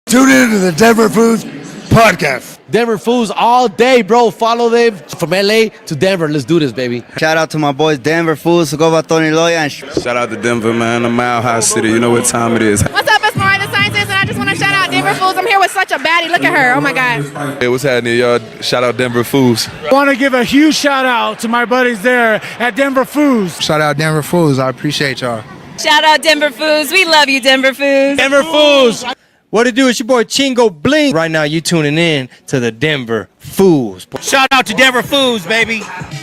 Tune in to the Denver Foos podcast. Denver Foos all day, bro. Follow them from LA to Denver. Let's do this, baby. Shout out to my boys, Denver Foos. Go by Tony Loya. Shout out to Denver, man. The Mile High City. You know what time it is. What's up? It's Mariah the Scientist, and I just want to shout out Denver Foos. I'm here with such a baddie. Look at her. Oh, my God. Hey, what's happening, y'all? Shout out Denver Foos. I want to give a huge shout out to my buddies there at Denver Foos. Shout out Denver Foos. I appreciate y'all. Shout out Denver Foos. We love you, Denver Foos. Denver Foos. What it do? It's your boy Chingo Bling. Right now, you tuning in to the Denver Foos. Shout out to Denver Foos, baby.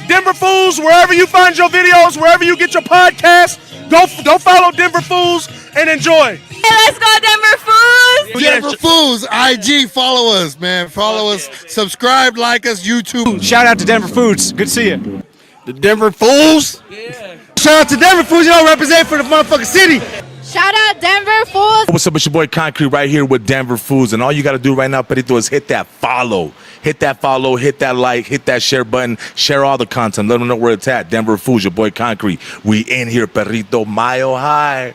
Denver Foos, wherever you find your videos, wherever you get your podcasts, go follow Denver Foos and enjoy. Hey, let's go, Denver Foos. Denver Foos, IG, follow us, man. Follow us, subscribe, like us, YouTube. Shout out to Denver Foos. Good to see you. The Denver Foos. Yeah. Shout out to Denver Foos. You don't represent for the motherfucking city. Shout out Denver Foos. What's up? It's your boy Concrete right here with Denver Foos. And all you got to do right now, Perito, is hit that follow. Hit that follow, hit that like, hit that share button. Share all the content. Let them know where it's at. Denver Foos, your boy Concrete. We in here, Perito, mile high.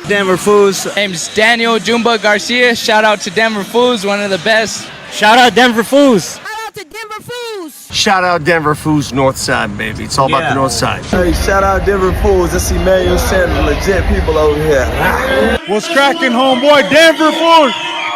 Denver Foos. Name's Daniel Jumba Garcia. Shout out to Denver Foos, one of the best. Shout out Denver Foos. Shout out to Denver Foos. Shout out Denver Foos, North Side, baby. It's all about the North Side. Hey, shout out Denver Foos. That's Emmanuel Sanders, legit people over here. What's cracking, homeboy? Denver Foos.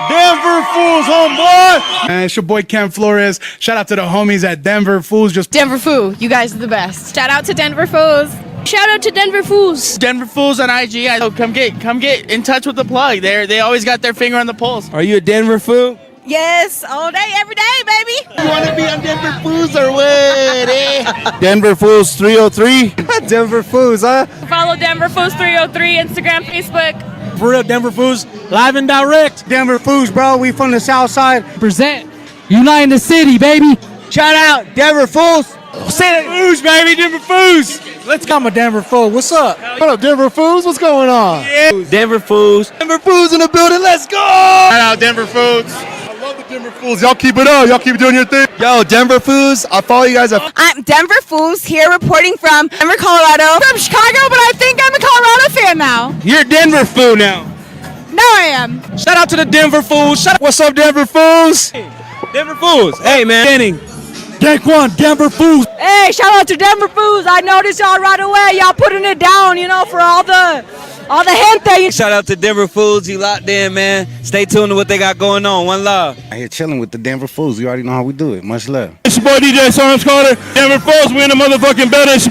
Denver Foos, homeboy. And it's your boy Ken Flores. Shout out to the homies at Denver Foos. Denver Foo. You guys are the best. Shout out to Denver Foos. Shout out to Denver Foos. Denver Foos on IG. So come get in touch with the plug. They always got their finger on the pulse. Are you a Denver Foo? Yes, all day, every day, baby. You want to be on Denver Foos or what, eh? Denver Foos 303. Denver Foos, huh? Follow Denver Foos 303, Instagram, Facebook. For real, Denver Foos, live and direct. Denver Foos, bro. We from the South Side. Present. Uniting the city, baby. Shout out Denver Foos. Say that, Foos, baby, Denver Foos. Let's come a Denver Foos. What's up? What up, Denver Foos? What's going on? Yeah. Denver Foos. Denver Foos in the building. Let's go. Shout out Denver Foos. I love the Denver Foos. Y'all keep it up. Y'all keep doing your thing. Yo, Denver Foos. I'll follow you guys up. I'm Denver Foos here reporting from Denver, Colorado. From Chicago, but I think I'm a Colorado fan now. You're Denver Foo now. No, I am. Shout out to the Denver Foos. What's up, Denver Foos? Denver Foos. Hey, man. Danny. Daquan, Denver Foos. Hey, shout out to Denver Foos. I noticed y'all right away. Y'all putting it down, for all the gente. Shout out to Denver Foos. You locked in, man. Stay tuned to what they got going on. One love. I here chilling with the Denver Foos. You already know how we do it. Much love. It's your boy DJ Sarnes Carter. Denver Foos, we in the motherfucking building.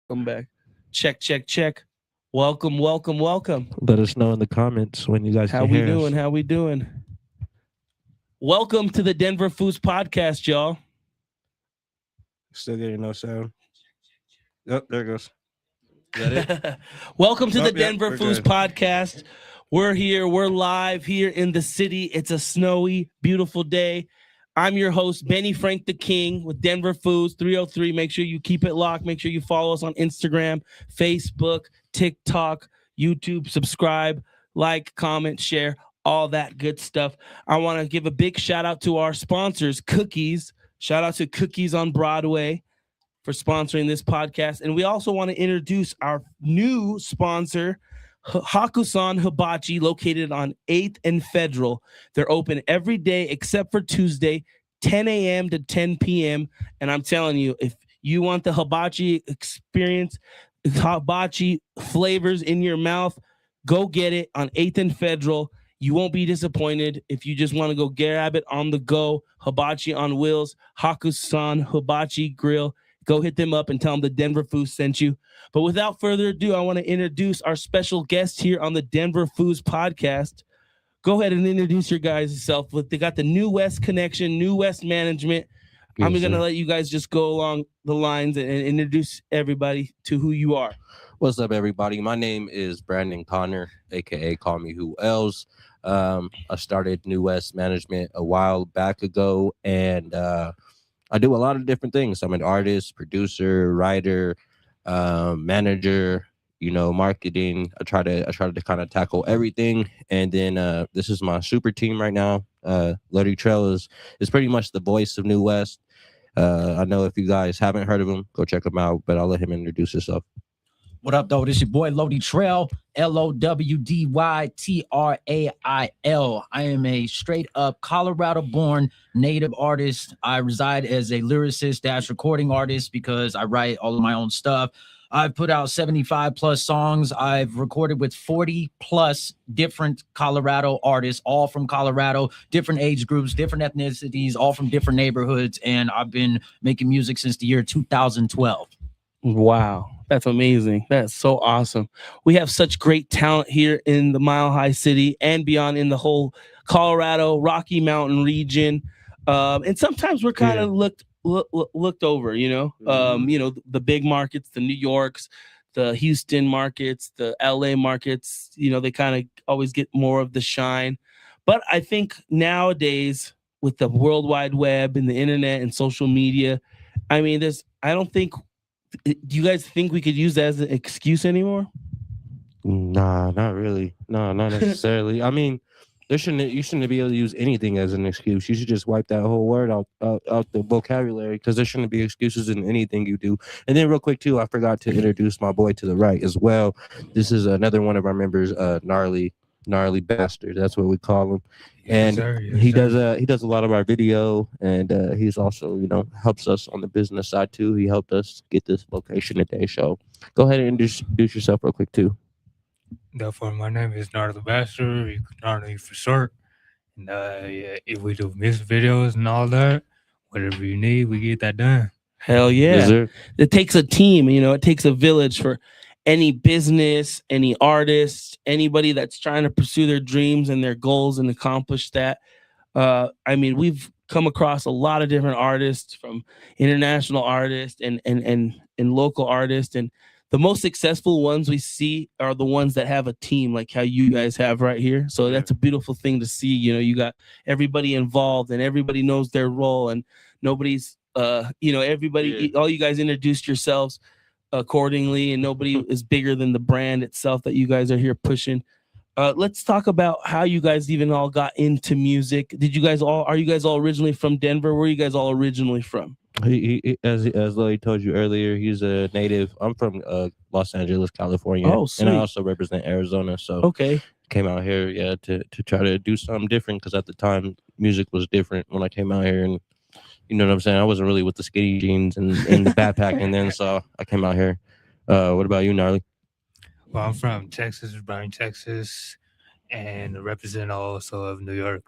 Come back. Check. Welcome. Let us know in the comments when you guys How can we hear doing? us. How we doing? Welcome to the Denver Foos podcast, y'all. Still getting no sound. Yep, there it goes. Welcome to the Yep, Denver we're Foos good. podcast. We're here. We're live here in the city. It's a snowy, beautiful day. I'm your host, Benny Frank the King with Denver Foos 303. Make sure you keep it locked. Make sure you follow us on Instagram, Facebook, TikTok, YouTube. Subscribe, like, comment, share, all that good stuff. I want to give a big shout out to our sponsors, Cookies. Shout out to Cookies on Broadway for sponsoring this podcast. And we also want to introduce our new sponsor, Hakusan Hibachi, located on 8th and Federal. They're open every day except for Tuesday, 10 a.m. to 10 p.m. And I'm telling you, if you want the hibachi experience, hibachi flavors in your mouth, go get it on 8th and Federal. You won't be disappointed. If you just want to go grab it on the go, hibachi on wheels, Hakusan Hibachi Grill, go hit them up and tell them the Denver Foos sent you. But without further ado, I want to introduce our special guest here on the Denver Foos podcast. Go ahead and introduce your guys yourself. They got the New West connection, New West management. Yes, I'm going to sir. let you guys just go along the lines and introduce everybody to who you are. What's up, everybody? My name is Brandon Connor, aka Call Me Who Else. I started New West Management a while back ago, and I do a lot of different things. I'm an artist, producer, writer, manager, marketing. I try to kind of tackle everything. And then this is my super team right now. Lodi Trail is pretty much the voice of New West. I know if you guys haven't heard of him, go check him out, but I'll let him introduce himself. What up, though? This your boy Lodi Trail, LOWDYTRAIL. I am a straight up Colorado-born native artist. I reside as a lyricist / recording artist because I write all of my own stuff. I've put out 75 plus songs. I've recorded with 40 plus different Colorado artists, all from Colorado, different age groups, different ethnicities, all from different neighborhoods. And I've been making music since the year 2012. Wow. That's amazing. That's so awesome. We have such great talent here in the Mile High City and beyond in the whole Colorado Rocky Mountain region. And sometimes we're kind of looked over, the big markets, the New Yorks, the Houston markets, the LA markets, they kind of always get more of the shine. But I think nowadays with the World Wide Web and the internet and social media, do you guys think we could use that as an excuse anymore? Nah, not really. No, not necessarily. I mean, you shouldn't be able to use anything as an excuse. You should just wipe that whole word out the vocabulary, because there shouldn't be excuses in anything you do. And then real quick too, I forgot to introduce my boy to the right as well. This is another one of our members, gnarly bastard. That's what we call him. And he does a lot of our video, and he's also helps us on the business side too. He helped us get this location today. So go ahead and introduce yourself real quick too. Therefore, my name is Gnarly Bastard, Gnarly for short. And if we do music videos and all that, whatever you need, we get that done. Hell yeah. It takes a team, it takes a village for any business, any artist, anybody that's trying to pursue their dreams and their goals and accomplish that. We've come across a lot of different artists, from international artists and local artists, and the most successful ones we see are the ones that have a team, like how you guys have right here. So that's a beautiful thing to see. You got everybody involved and everybody knows their role, and nobody's everybody, all you guys introduced yourselves accordingly, and nobody is bigger than the brand itself that you guys are here pushing. Let's talk about how you guys even all got into music. Are you guys all originally from Denver? Where are you guys all originally from? He as Lily told you earlier, he's a native. I'm from Los Angeles, California. Oh, sweet. And I also represent Arizona. So came out here, to try to do something different, because at the time music was different when I came out here, and you know what I'm saying? I wasn't really with the skinny jeans and the backpack, and then so I came out here. What about you, Gnarly? Well, I'm from Texas, Bryan, Texas, and represent also of New York.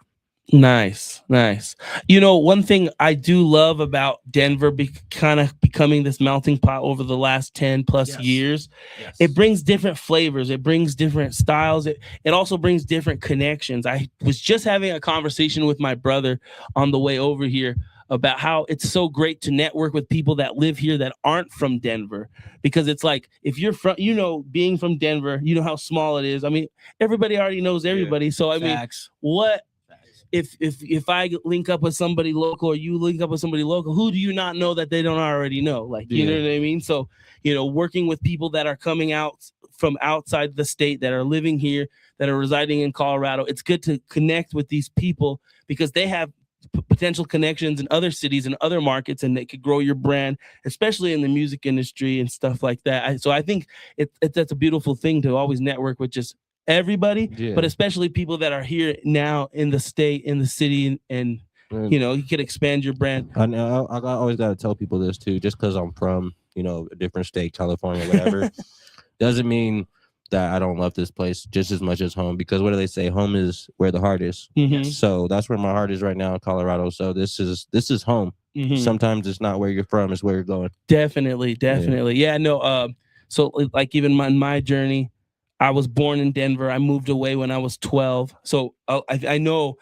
Nice. One thing I do love about Denver kind of becoming this melting pot over the last 10 plus years, it brings different flavors. It brings different styles. It also brings different connections. I was just having a conversation with my brother on the way over here about how it's so great to network with people that live here that aren't from Denver, because it's like, if you're from, being from Denver, how small it is. I mean, everybody already knows everybody. So I mean, what if I link up with somebody local, or you link up with somebody local, who do you not know that they don't already know? Like, you know what I mean? So, working with people that are coming out from outside the state, that are living here, that are residing in Colorado, it's good to connect with these people, because they have potential connections in other cities and other markets, and they could grow your brand, especially in the music industry and stuff like that. So I think that's a beautiful thing to always network with just everybody, but especially people that are here now in the state, in the city, and you know, you could expand your brand. I know I always got to tell people this too. Just because I'm from, you know, a different state, California, whatever, doesn't mean that I don't love this place just as much as home. Because what do they say? Home is where the heart is. So that's where my heart is right now in Colorado. So this is home. Sometimes it's not where you're from; it's where you're going. Definitely. Yeah. No. So like even my journey, I was born in Denver. I moved away when I was 12. So I know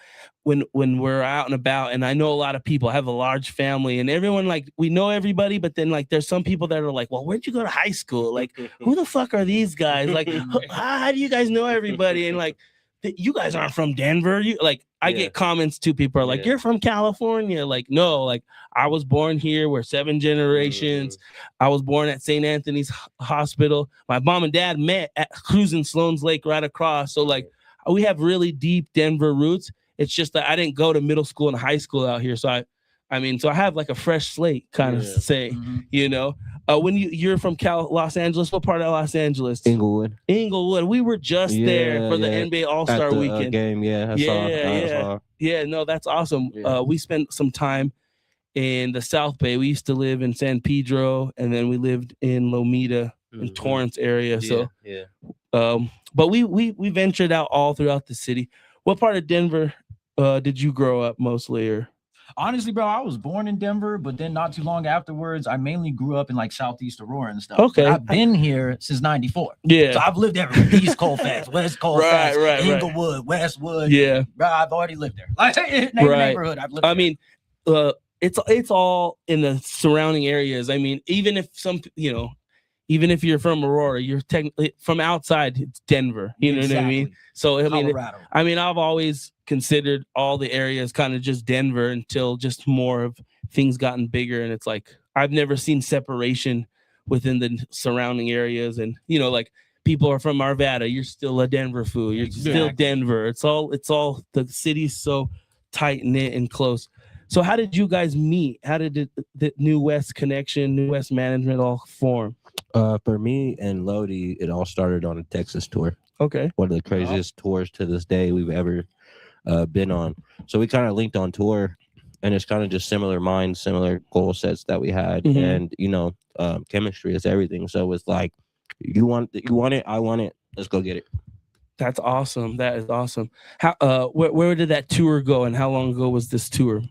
when we're out and about, and I know a lot of people. I have a large family, and everyone, like, we know everybody, but then like there's some people that are like, well, where'd you go to high school? Like, who the fuck are these guys? Like, how do you guys know everybody? And like, you guys aren't from Denver. You like, I get comments too. People are like, you're from California. Like, no, like I was born here. We're 7 generations. I was born at St. Anthony's Hospital. My mom and dad met at cruising Sloan's Lake right across. So like, we have really deep Denver roots. It's just that I didn't go to middle school and high school out here. So I mean, so I have like a fresh slate, kind of say, you know. When you're from Los Angeles, what part of Los Angeles? Inglewood. We were just there for the NBA All-Star Weekend game. Yeah, no, that's awesome. We spent some time in the South Bay. We used to live in San Pedro, and then we lived in Lomita, in Torrance area. But we ventured out all throughout the city. What part of Denver did you grow up mostly, or? Honestly, bro, I was born in Denver, but then not too long afterwards, I mainly grew up in like Southeast Aurora and stuff. Okay. But I've been here since '94. Yeah. So I've lived everywhere. East Colfax, West Colfax, Inglewood, Westwood. Yeah. Bro, I've already lived there. Like neighborhood, I've lived there. I mean, it's all in the surrounding areas. I mean, even if you're from Aurora, you're technically from outside. It's Denver. You know what I mean? So I mean, I've always considered all the areas kind of just Denver until just more of things gotten bigger, and it's like I've never seen separation within the surrounding areas. And you know, like people are from Arvada, you're still a Denver fool. You're still Denver. It's all the city's so tight knit and close. So how did you guys meet? How did the New West connection, New West management all form? For me and Lodi, it all started on a Texas tour. Okay. One of the craziest tours to this day we've ever been on. So we kind of linked on tour, and it's kind of just similar minds, similar goal sets that we had. And, you know, chemistry is everything. So it's like, you want it, I want it. Let's go get it. That's awesome. That is awesome. How where did that tour go, and how long ago was this tour?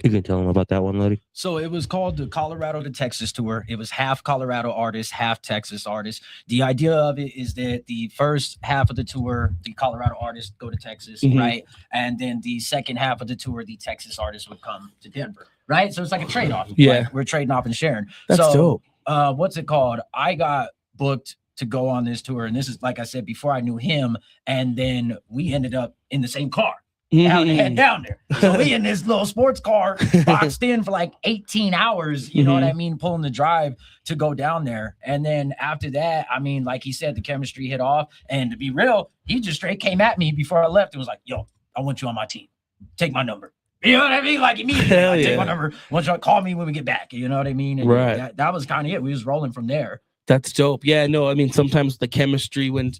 You can tell them about that one, Lodi. So it was called the Colorado to Texas tour. It was half Colorado artists, half Texas artists. The idea of it is that the first half of the tour, the Colorado artists go to Texas, right? And then the second half of the tour, the Texas artists would come to Denver, right? So it's like a trade-off. Yeah. Like we're trading off and sharing. That's dope. What's it called? I got booked to go on this tour. And this is, like I said, before I knew him. And then we ended up in the same car. Head down there. So we in this little sports car boxed in for like 18 hours, you know what I mean, pulling the drive to go down there. And then after that, I mean, like he said, the chemistry hit off. And to be real, he just straight came at me before I left and was like, yo, I want you on my team. Take my number. You know what I mean? Like immediately, like, take my number. Want you to call me when we get back. You know what I mean? And that was kind of it. We was rolling from there. That's dope. Yeah, no, I mean, sometimes the chemistry, when,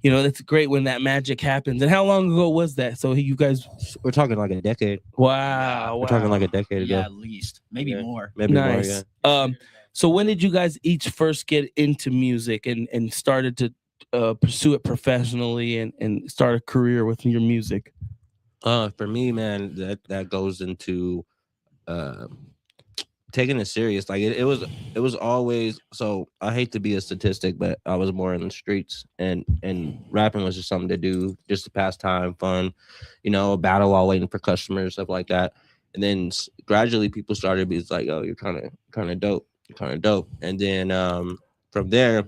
you know, it's great when that magic happens. And how long ago was that? So you guys, we're talking like a decade. Wow. We're talking like a decade ago. Yeah, at least. Maybe more. Maybe nice. more, yeah. So when did you guys each first get into music and started to pursue it professionally and start a career with your music? For me, man, that goes into taking it serious. Like it was always, so I hate to be a statistic, but I was more in the streets, and rapping was just something to do, just to pass time, fun, you know, battle while waiting for customers, stuff like that. And then gradually people started to be like, oh, you're kind of dope. You're kind of dope. And then from there,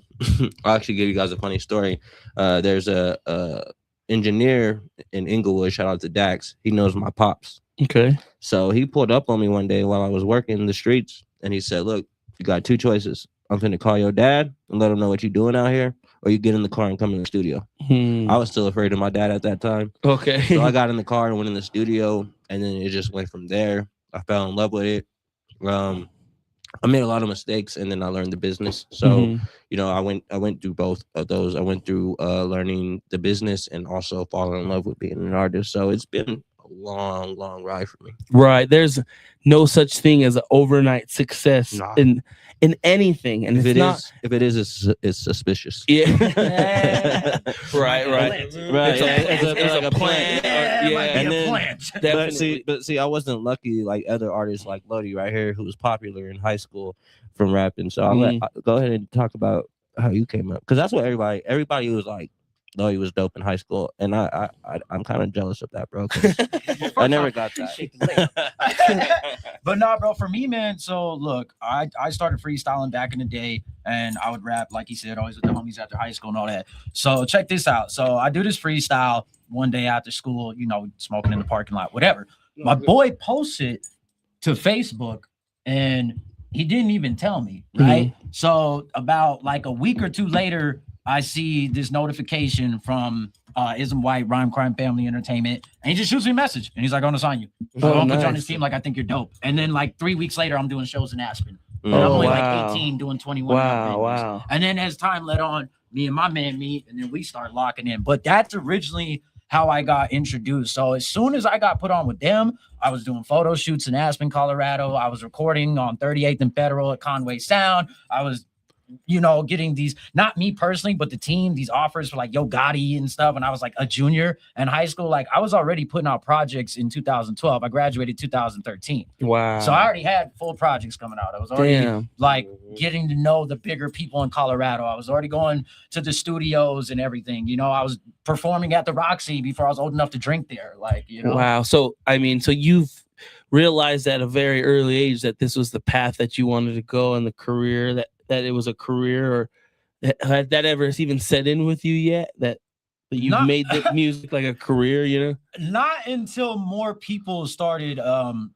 I'll actually give you guys a funny story. There's a engineer in Inglewood, shout out to Dax. He knows my pops. Okay. So he pulled up on me one day while I was working in the streets, and he said, look, you got two choices. I'm going to call your dad and let him know what you're doing out here, or you get in the car and come in the studio. I was still afraid of my dad at that time. Okay. So I got in the car and went in the studio, and then it just went from there. I fell in love with it. I made a lot of mistakes, and then I learned the business. So, you know, I went through both of those. I went through learning the business and also falling in love with being an artist. So it's been a long ride for me. Right. There's no such thing as an overnight success in anything, and if it is, it's suspicious. Yeah. right. It's a plan. And then, Definitely. but see, I wasn't lucky like other artists like Lodi right here, who was popular in high school from rapping. So I'll go ahead and talk about how you came up, because that's what everybody was like. Lodi was dope in high school, and I'm kind of jealous of that, bro. 'Cause I never got that. But nah, bro, for me, man, so look, I started freestyling back in the day, and I would rap, like he said, always with the homies after high school and all that. So check this out. So I do this freestyle one day after school, you know, smoking in the parking lot, whatever. My boy posted to Facebook, and he didn't even tell me, right? So about like a week or two later, I see this notification from Ism White, Rhyme Crime Family Entertainment, and he just shoots me a message, and he's like, "I'm gonna sign you. I'm gonna put you on his team. Like, I think you're dope." And then like 3 weeks later, I'm doing shows in Aspen, and I'm only like 18, doing 21. Wow. And then as time led on, me and my man meet, and then we start locking in. But that's originally how I got introduced. So as soon as I got put on with them, I was doing photo shoots in Aspen, Colorado. I was recording on 38th and Federal at Conway Sound. I was, you know, getting these, not me personally, but the team, these offers for like Yo Gotti and stuff. And I was like a junior in high school. Like I was already putting out projects in 2012. I graduated 2013. Wow. So I already had full projects coming out. I was already like getting to know the bigger people in Colorado. I was already going to the studios and everything. You know, I was performing at the Roxy before I was old enough to drink there. Like, you know. Wow. So, I mean, so you've realized at a very early age that this was the path that you wanted to go and the career that it was a career, or had that ever even set in with you yet that you've made the music like a career, you know? Not until more people started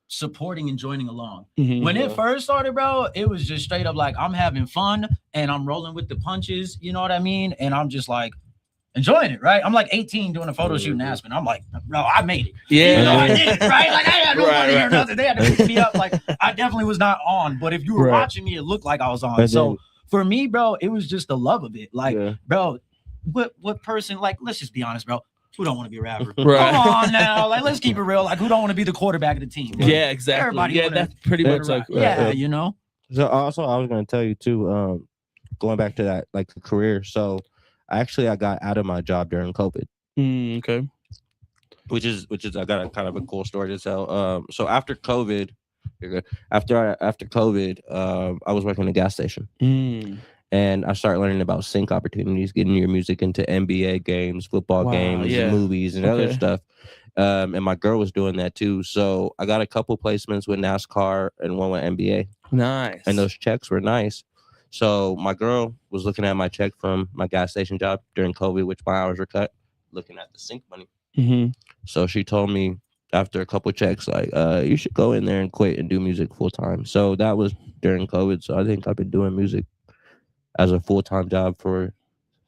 supporting and joining along. When it first started, bro, it was just straight up like I'm having fun and I'm rolling with the punches, you know what I mean? And I'm just like enjoying it, right? I'm like 18 doing a photo shoot in Aspen. I'm like, bro, I made it. Yeah. You know, I did it, right? Like I had no money or nothing. They had to pick me up. Like I definitely was not on, but if you were watching me, it looked like I was on. So for me, bro, it was just the love of it. Like, bro, what person, like, let's just be honest, bro. Who don't want to be a rapper? Come on now. Like, let's keep it real. Like, who don't want to be the quarterback of the team? Right? Yeah, exactly. Everybody that's pretty much like you know. So also I was gonna tell you too, going back to that, like the career. So I got out of my job during COVID. Okay. Which is I got a kind of a cool story to tell. So after COVID, after COVID, I was working at a gas station. And I started learning about sync opportunities, getting your music into NBA games, football games, and movies, and other stuff. And my girl was doing that too. So I got a couple placements with NASCAR and one with NBA. Nice. And those checks were nice. So my girl was looking at my check from my gas station job during COVID, which my hours were cut, looking at the sync money. So she told me after a couple checks, like, you should go in there and quit and do music full time. So that was during COVID. So I think I've been doing music as a full-time job for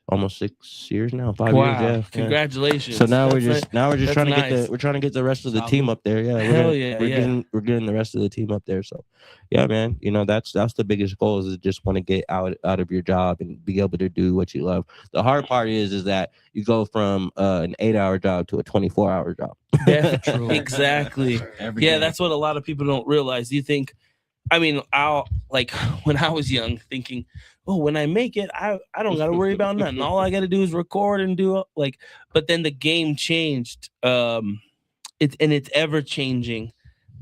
almost 6 years now, 5 years. Yeah, congratulations. So now we're just trying to get the rest of the team up there. Yeah, we're getting the rest of the team up there. So yeah, man, you know, that's the biggest goal, is just want to get out of your job and be able to do what you love. The hard part is that you go from an 8-hour job to a 24-hour job. Exactly. Yeah, that's what a lot of people don't realize. You think, I mean, when I was young, thinking, oh, when I make it, I don't got to worry about nothing. All I got to do is record and do but then the game changed. It's ever changing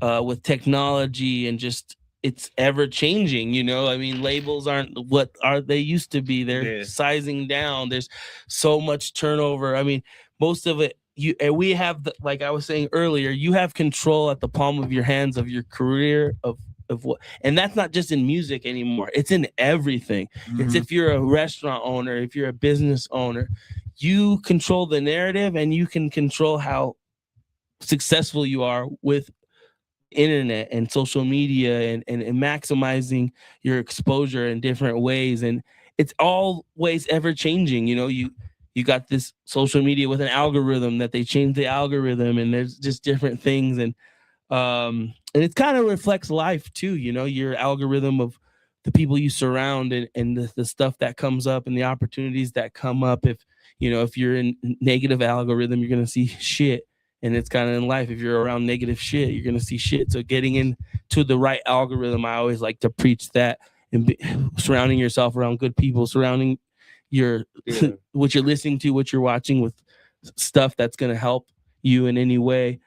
with technology, and just it's ever changing. You know, I mean, labels aren't what they used to be. They're sizing down. There's so much turnover. I mean, most of it. We have like I was saying earlier, you have control at the palm of your hands of your career, of what, and that's not just in music anymore. It's in everything. It's if you're a restaurant owner, if you're a business owner, you control the narrative, and you can control how successful you are with internet and social media, and maximizing your exposure in different ways. And it's always ever changing. You know, you got this social media with an algorithm that they change the algorithm, and there's just different things. And it kind of reflects life too, you know, your algorithm of the people you surround, and the stuff that comes up and the opportunities that come up. If, you know, if you're in negative algorithm, you're going to see shit. And it's kind of in life. If you're around negative shit, you're going to see shit. So getting into the right algorithm, I always like to preach that, and surrounding yourself around good people, surrounding your what you're listening to, what you're watching with stuff that's going to help you in any way.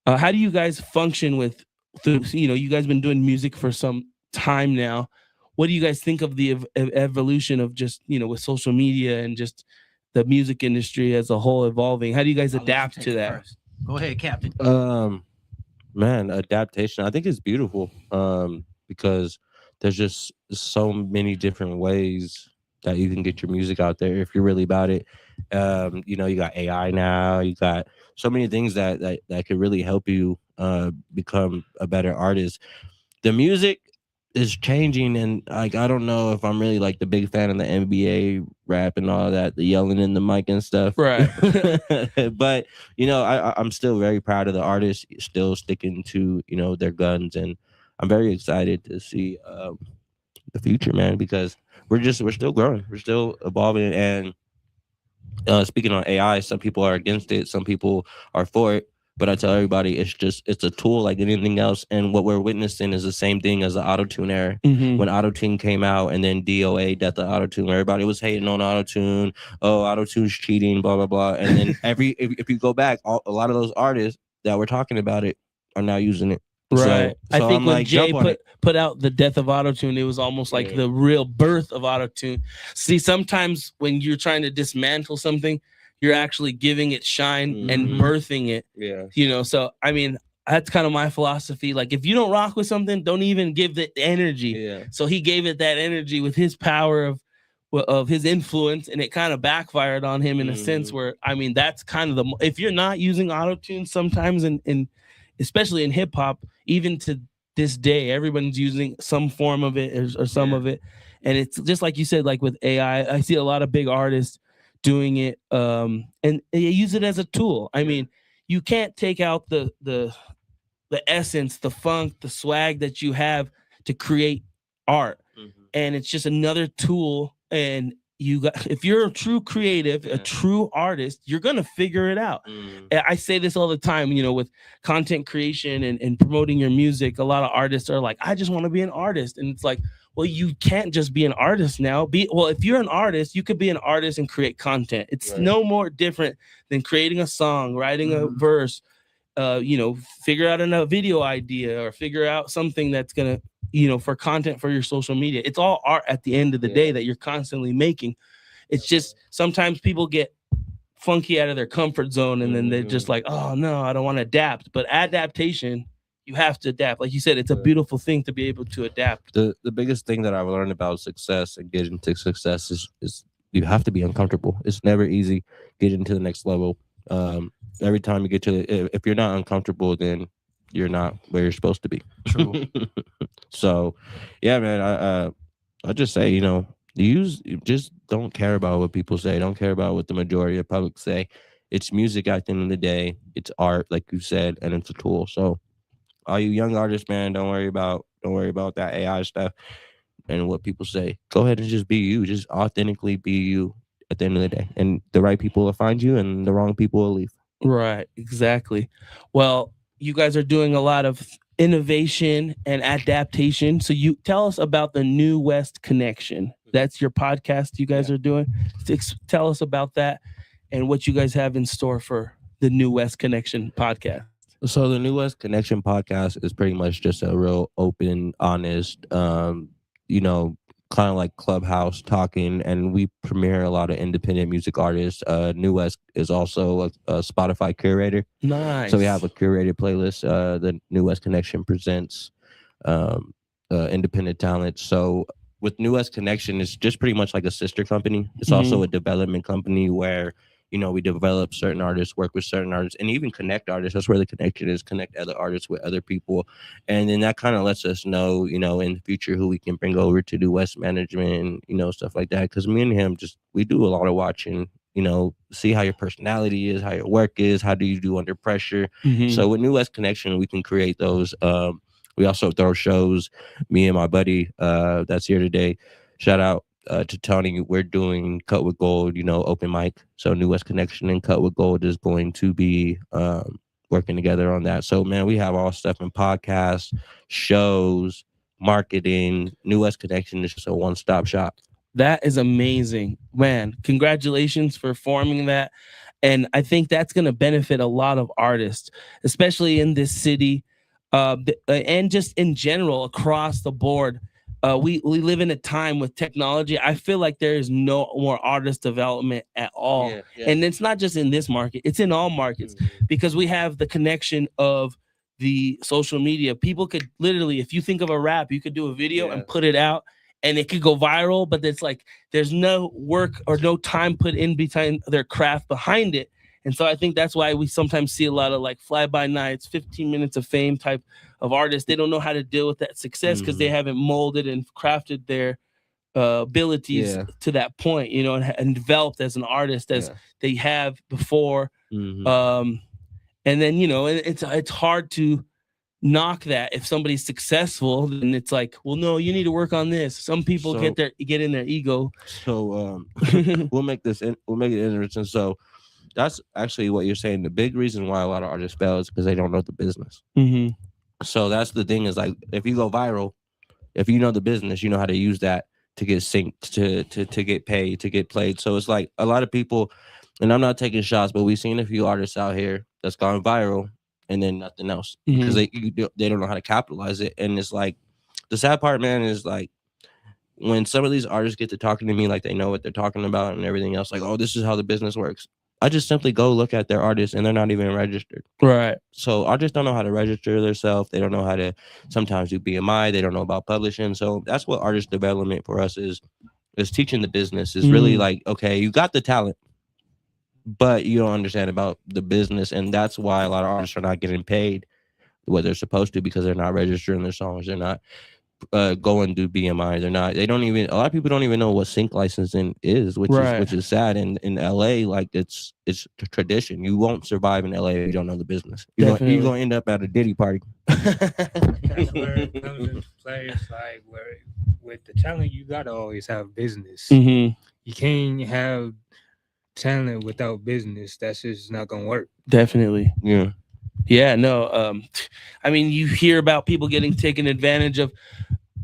How do you guys function with you know, you guys been doing music for some time now. What do you guys think of the evolution of just, you know, with social media and just the music industry as a whole evolving? How do you guys adapt to that? First. Go ahead, Captain. Man, adaptation, I think it's beautiful. Because there's just so many different ways that you can get your music out there if you're really about it. You know, you got AI now, you got so many things that could really help you become a better artist. The music is changing, and like, I don't know if I'm really like the big fan of the NBA rap and all that, the yelling in the mic and stuff. Right. But you know, I'm still very proud of the artists still sticking to, you know, their guns, and I'm very excited to see the future, man, because we're still growing, we're still evolving. And speaking on AI, some people are against it, some people are for it. But I tell everybody, it's a tool like anything else. And what we're witnessing is the same thing as the auto-tune era. When auto-tune came out, and then DOA, death of auto-tune, everybody was hating on auto-tune. Oh, auto-tune's cheating, blah, blah, blah. And then if you go back, a lot of those artists that were talking about it are now using it. Right. So I think I'm when like, Jay jump on it. put out the death of autotune, it was almost like the real birth of autotune. See, sometimes when you're trying to dismantle something, you're actually giving it shine and birthing it. Yeah. You know, so I mean, that's kind of my philosophy. Like, if you don't rock with something, don't even give it energy. Yeah. So he gave it that energy with his power of his influence, and it kind of backfired on him in a sense where, I mean, that's kind of if you're not using autotune sometimes in especially in hip hop, even to this day, everyone's using some form of it or some of it. And it's just like you said, like with AI, I see a lot of big artists doing it, and they use it as a tool. I mean, you can't take out the essence, the funk, the swag that you have to create art. And it's just another tool. And if you're a true creative, a true artist, you're gonna figure it out. I say this all the time, you know, with content creation and promoting your music. A lot of artists are like, I just want to be an artist. And it's like, well, you can't just be an artist now. If you're an artist, you could be an artist and create content. It's no more different than creating a song, writing a verse, you know, figure out a video idea, or figure out something that's gonna, you know, for content for your social media. It's all art at the end of the day that you're constantly making. It's just sometimes people get funky out of their comfort zone, and then they're just like, oh no, I don't want to adapt. But adaptation, you have to adapt. Like you said, it's a beautiful thing to be able to adapt. The biggest thing that I've learned about success and getting to success is you have to be uncomfortable. It's never easy getting to the next level. Every time you get to if you're not uncomfortable, then you're not where you're supposed to be. True. So, yeah, man, I just say, you know, just don't care about what people say. Don't care about what the majority of the public say. It's music at the end of the day. It's art, like you said, and it's a tool. So, all you young artists, man, don't worry about that AI stuff and what people say. Go ahead and just be you. Just authentically be you at the end of the day. And the right people will find you, and the wrong people will leave. Right, exactly. Well, you guys are doing a lot of innovation and adaptation. So you tell us about the New West Connection. That's your podcast you guys are doing. Tell us about that and what you guys have in store for the New West Connection podcast. So the New West Connection podcast is pretty much just a real open, honest, you know, kind of like Clubhouse talking, and we premiere a lot of independent music artists. New West is also a Spotify curator. Nice. So we have a curated playlist. The New West Connection presents independent talent. So with New West Connection, it's just pretty much like a sister company. It's also a development company where, you know, we develop certain artists, work with certain artists, and even connect artists. That's where the connection is, connect other artists with other people. And then that kind of lets us know, you know, in the future who we can bring over to do West management and, you know, stuff like that. Because me and him we do a lot of watching see how your personality is, how your work is, how do you do under pressure. Mhm. So with New West Connection, we can create those. We also throw shows. Me and my buddy that's here today, shout out to Tony. We're doing Cut with Gold, open mic. So New West Connection and Cut with Gold is going to be working together on that. So man, we have all stuff in podcasts, shows, marketing. New West Connection is just a one-stop shop. That is amazing, man. Congratulations for forming that. And I think that's going to benefit a lot of artists, especially in this city, and just in general across the board. We live in a time with technology. I feel like there is no more artist development at all. Yeah. And it's not just in this market, it's in all markets, because we have the connection of the social media. People could literally, if you think of a rap, you could do a video and put it out and it could go viral, but it's like there's no work or no time put in behind their craft behind it. And so I think that's why we sometimes see a lot of like fly by nights, 15 minutes of fame type of artists. They don't know how to deal with that success because they haven't molded and crafted their abilities to that point, and developed as an artist as they have before. And then, it's hard to knock that. If somebody's successful, then it's like, well, no, you need to work on this. Some people get in their ego. So we'll make it interesting. So that's actually what you're saying. The big reason why a lot of artists fail is because they don't know the business. So that's the thing, is like, if you go viral, if you know the business, you know how to use that to get synced, to get paid, to get played. So it's like a lot of people, and I'm not taking shots, but we've seen a few artists out here that's gone viral and then nothing else because they don't know how to capitalize it. And it's like, the sad part, man, is like when some of these artists get to talking to me like they know what they're talking about and everything else, like, oh, this is how the business works. I just simply go look at their artists and they're not even registered. Right. So artists don't know how to register themselves. They don't know how to sometimes do BMI. They don't know about publishing. So that's what artist development for us is teaching the business. Is really like, okay, you got the talent, but you don't understand about the business. And that's why a lot of artists are not getting paid what they're supposed to, because they're not registering their songs. They're not going to do BMI. A lot of people don't even know what sync licensing is, which is sad. And in LA, like it's tradition. You won't survive in LA if you don't know the business. You're gonna end up at a Diddy party. That's where it comes into play. It's like, where with the talent, you gotta always have business. You can't have talent without business. That's just not gonna work. Definitely. Yeah, no. I mean, you hear about people getting taken advantage of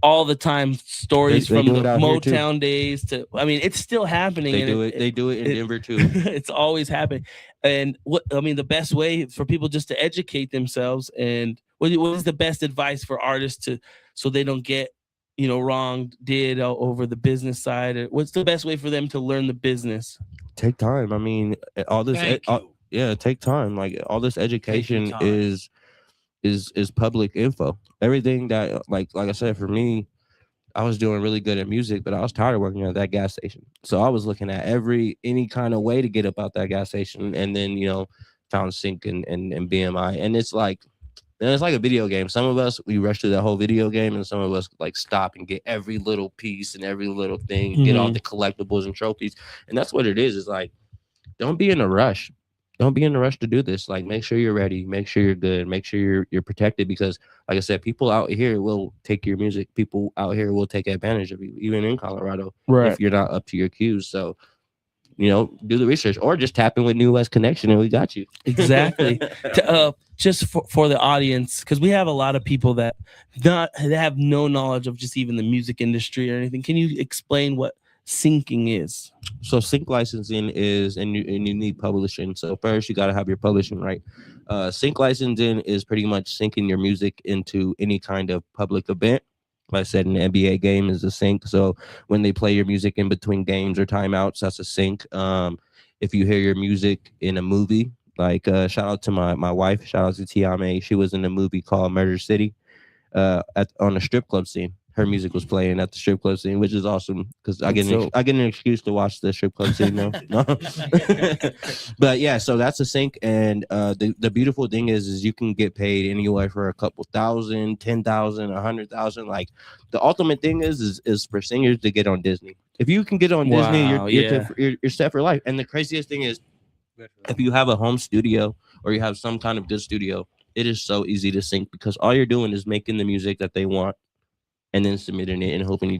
all the time. Stories from the Motown days to, I mean, it's still happening. They do it in Denver too. It's always happening. And the best way for people just to educate themselves, and what is the best advice for artists so they don't get wronged over the business side? What's the best way for them to learn the business? Take time. I mean, all this. Take time. Like, all this education is public info. Everything that, like I said, for me, I was doing really good at music, but I was tired of working at that gas station. So I was looking at any kind of way to get up out that gas station, and then found sync and BMI. And it's like a video game. Some of us, we rush through the whole video game, and some of us like stop and get every little piece and every little thing, get all the collectibles and trophies. And that's what it is. It's like, don't be in a rush. Don't be in a rush to do this. Like, make sure you're ready. Make sure you're good. Make sure you're protected, because, like I said, people out here will take your music. People out here will take advantage of you, even in Colorado, if you're not up to your cues. So, do the research, or just tap in with New West Connection, and we got you. Exactly. Just for the audience, because we have a lot of people that have no knowledge of just even the music industry or anything. Can you explain what syncing is? So sync licensing is, and you need publishing. So first you got to have your publishing right. Sync licensing is pretty much syncing your music into any kind of public event. Like I said, an NBA game is a sync. So when they play your music in between games or timeouts, that's a sync. If you hear your music in a movie, like shout out to my wife, shout out to Tiame. She was in a movie called Murder City on a strip club scene. Her music was playing at the strip club scene, which is awesome, because I get an excuse to watch the strip club scene now. No. But yeah, so that's a sync. And the beautiful thing is you can get paid anywhere for a couple thousand, 10,000, 100,000. Like, the ultimate thing is for singers to get on Disney. If you can get on Disney, Wow, you're set for life. And the craziest thing is, if you have a home studio or you have some kind of good studio, it is so easy to sync because all you're doing is making the music that they want and then submitting it and hoping you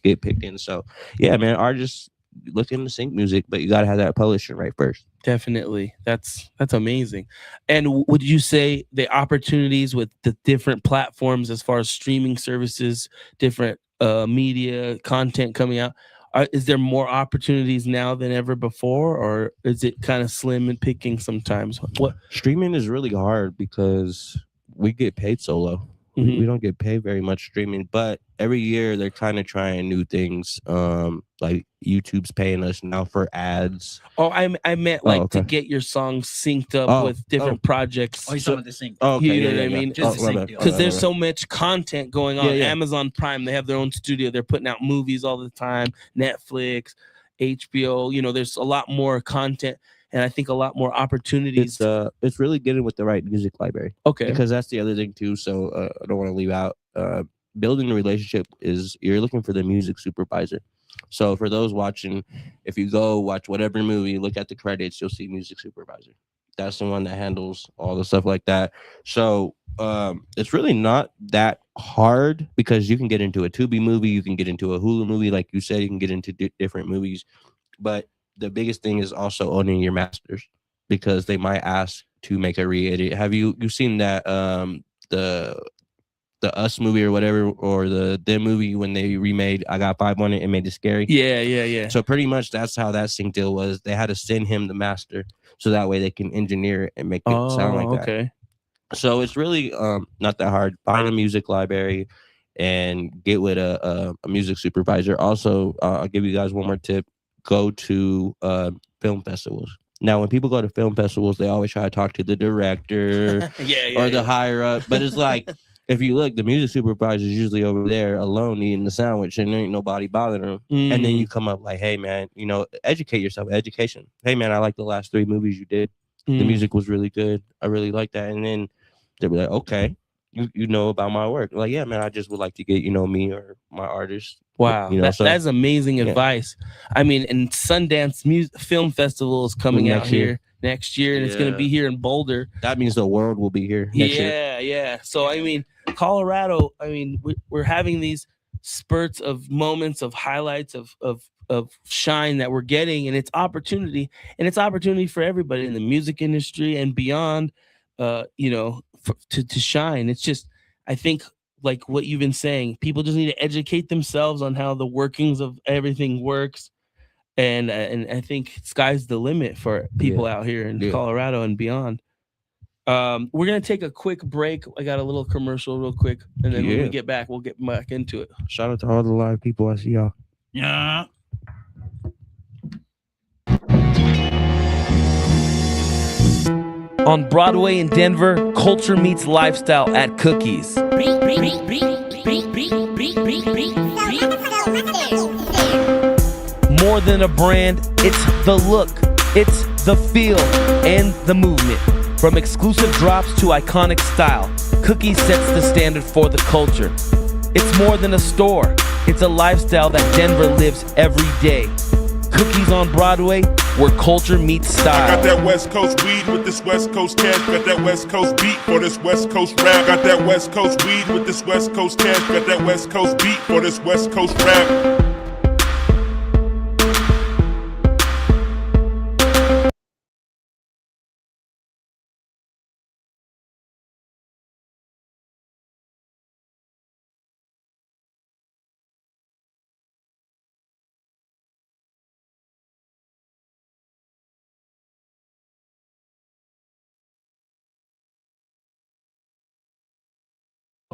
get picked in. So yeah, man, artists looking to sync music, but you gotta have that publishing right first. Definitely. That's amazing. And would you say the opportunities with the different platforms as far as streaming services, different media content coming out, is there more opportunities now than ever before, or is it kind of slim and picking sometimes? What Streaming is really hard because we get paid so low. We don't get paid very much streaming, but every year they're kind of trying new things. Like YouTube's paying us now for ads. Oh, I meant like to get your songs synced up with different projects. Oh, you're talking about the sync. Oh, okay, you know what I mean? Because there's so much content going on. Amazon Prime, they have their own studio. They're putting out movies all the time. Netflix, HBO. You know, there's a lot more content. And I think a lot more opportunities. It's really getting with the right music library. Okay. Because that's the other thing too. So I don't want to leave out. Building a relationship is you're looking for the music supervisor. So for those watching, if you go watch whatever movie, look at the credits, you'll see music supervisor. That's the one that handles all the stuff like that. So it's really not that hard because you can get into a Tubi movie, you can get into a Hulu movie, like you said, you can get into different movies, but the biggest thing is also owning your masters because they might ask to make a re-edit. Have you seen that the Us movie or whatever, or the Them movie when they remade I Got 5 on It and made it scary? Yeah. So pretty much that's how that sync deal was. They had to send him the master so that way they can engineer it and make it sound like that. Okay. So it's really not that hard. Find a music library and get with a music supervisor. Also, I'll give you guys one more tip. Go to film festivals. Now, when people go to film festivals, they always try to talk to the director or the higher up. But it's like, if you look, the music supervisor is usually over there alone eating the sandwich and there ain't nobody bothering them. And then you come up like, hey, man, you know, educate yourself. Education. Hey, man, I like the last 3 movies you did. The music was really good. I really like that. And then they'll be like, okay, you know about my work. Like, yeah, man, I just would like to get, you know, me or my artist. Wow, you know, that's amazing advice. I mean, and Sundance Film Festival is coming out here next year, and it's going to be here in Boulder. That means the world will be here next year. Yeah. So, I mean, Colorado, I mean, we're having these spurts of moments of highlights of shine that we're getting, and it's opportunity for everybody in the music industry and beyond, you know, to shine. It's just, I think, like what you've been saying, people just need to educate themselves on how the workings of everything works. And I think sky's the limit for people out here in Colorado and beyond. We're going to take a quick break. I got a little commercial real quick. And then when we get back, we'll get back into it. Shout out to all the live people. I see y'all. Yeah. On Broadway in Denver, culture meets lifestyle at Cookies. More than a brand, it's the look, it's the feel, and the movement. From exclusive drops to iconic style, Cookies sets the standard for the culture. It's more than a store, it's a lifestyle that Denver lives every day. Cookies on Broadway, where culture meets style. I got that West Coast weed with this West Coast cash. Got that West Coast beat for this West Coast rap. Got that West Coast weed with this West Coast cash. Got that West Coast beat for this West Coast rap.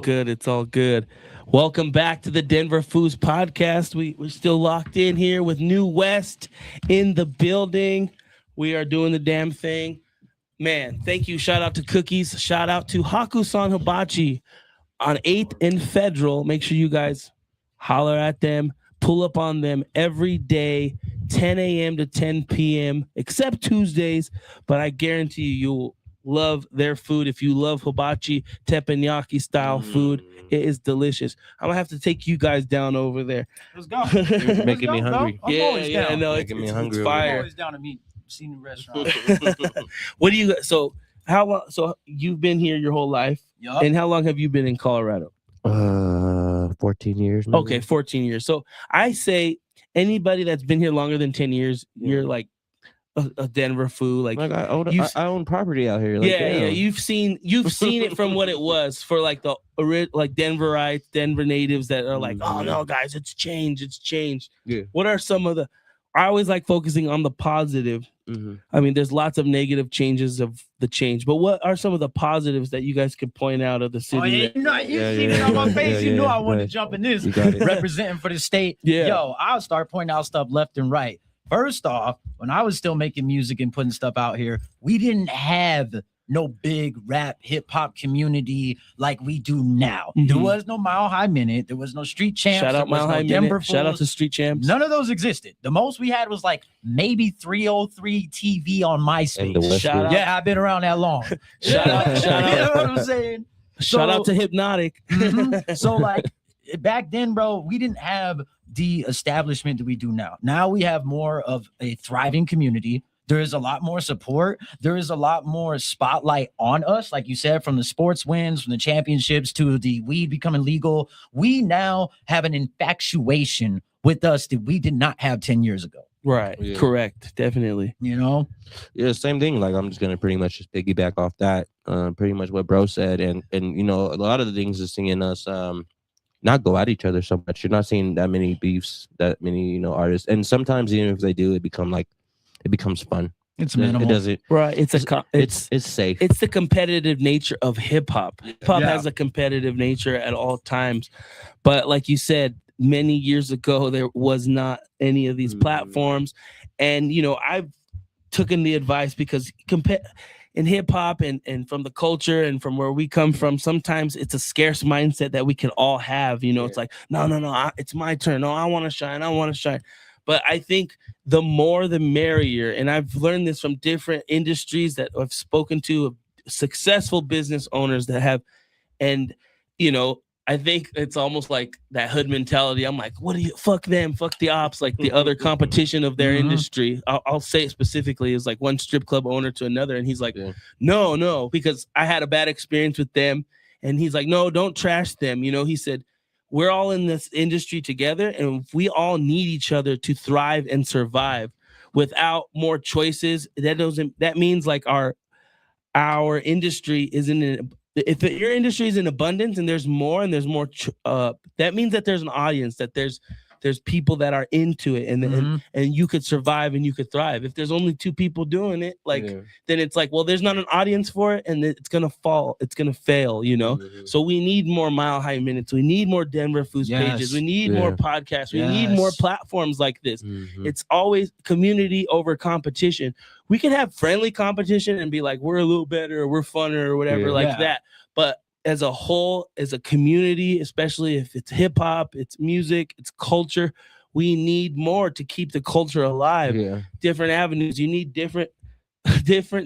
Good, it's all good. Welcome back to the Denver Foos podcast. We're still locked in here with New West in the building. We are doing the damn thing. Man, thank you. Shout out to Cookies. Shout out to Haku-san Hibachi on 8th and Federal. Make sure you guys holler at them. Pull up on them every day, 10 a.m. to 10 p.m., except Tuesdays. But I guarantee you, love their food. If you love hibachi teppanyaki style food, it is delicious. I'm gonna have to take you guys down over there. Let's go. You're making me hungry. I'm always down. no, Making me hungry it's over here. I'm fire. always down to meet see new restaurants. What do you? So how long? So you've been here your whole life, Yup. and how long have you been in Colorado? 14 years. Maybe. Okay, 14 years. So I say anybody that's been here longer than 10 years, you're like a Denver Foo. Like I own property out here. Like, yeah, damn. You've seen it from what it was for like the like Denverites, Denver natives that are like, oh no, guys, it's changed. Yeah. What are some of the? I always like focusing on the positive. I mean, there's lots of negative changes of the change, but what are some of the positives that you guys could point out of the city? Oh, yeah, you know, you see it on my face. You knew I wanted to jump in this. Representing for the state. Yeah. Yo, I'll start pointing out stuff left and right. First off, when I was still making music and putting stuff out here, we didn't have no big rap hip hop community like we do now. There was no Mile High Minute. There was no Street Champs. Shout out there was Mile no High Denver Minute. Shout out Fools. to Street Champs. None of those existed. The most we had was like maybe 303 TV on MySpace. Shout out. Yeah, I've been around that long. Shout out. You know what I'm saying? Shout out to Hypnotic. So like back then, bro, we didn't have the establishment that we do now. Now we have more of a thriving community. There is a lot more support. There is a lot more spotlight on us. Like you said, from the sports wins, from the championships to the weed becoming legal, we now have an infatuation with us that we did not have 10 years ago. Right. Yeah. Correct. Definitely. You know? Yeah, same thing. Like I'm just gonna pretty much just piggyback off that. Pretty much what bro said, and you know, a lot of the things is seeing us not go at each other so much. You're not seeing that many beefs, that many, you know, artists, and sometimes even if they do, it becomes fun. It's minimal. It doesn't. Right. It's safe. It's the competitive nature of hip hop. Hip hop Yeah. has a competitive nature at all times. But like you said, many years ago, there was not any of these platforms. And, you know, I've taken the advice because in hip hop and from the culture and from where we come from, sometimes it's a scarce mindset that we can all have. You know, it's like, no, it's my turn. No, I want to shine. But I think the more the merrier. And I've learned this from different industries that I've spoken to, successful business owners that have, and, you know, I think it's almost like that hood mentality. I'm like, what do you, fuck them, fuck the ops, like the other competition of their industry. I'll say it specifically is like one strip club owner to another. And he's like, no, because I had a bad experience with them. And he's like, no, don't trash them. You know, he said, we're all in this industry together and we all need each other to thrive and survive. Without more choices, that means like our industry isn't in, if your industry is in abundance and there's more that means that there's an audience, that there's people that are into it and you could survive and you could thrive. If there's only two people doing it, then it's like, well, there's not an audience for it and it's gonna fall, it's gonna fail, you know. So we need more Mile High Minutes, we need more Denver Foos pages, we need more podcasts, we need more platforms like this. It's always community over competition. We can have friendly competition and be like, we're a little better or we're funner or whatever that, but as a whole, as a community, especially if it's hip hop, it's music, it's culture, we need more to keep the culture alive. Different avenues. You need different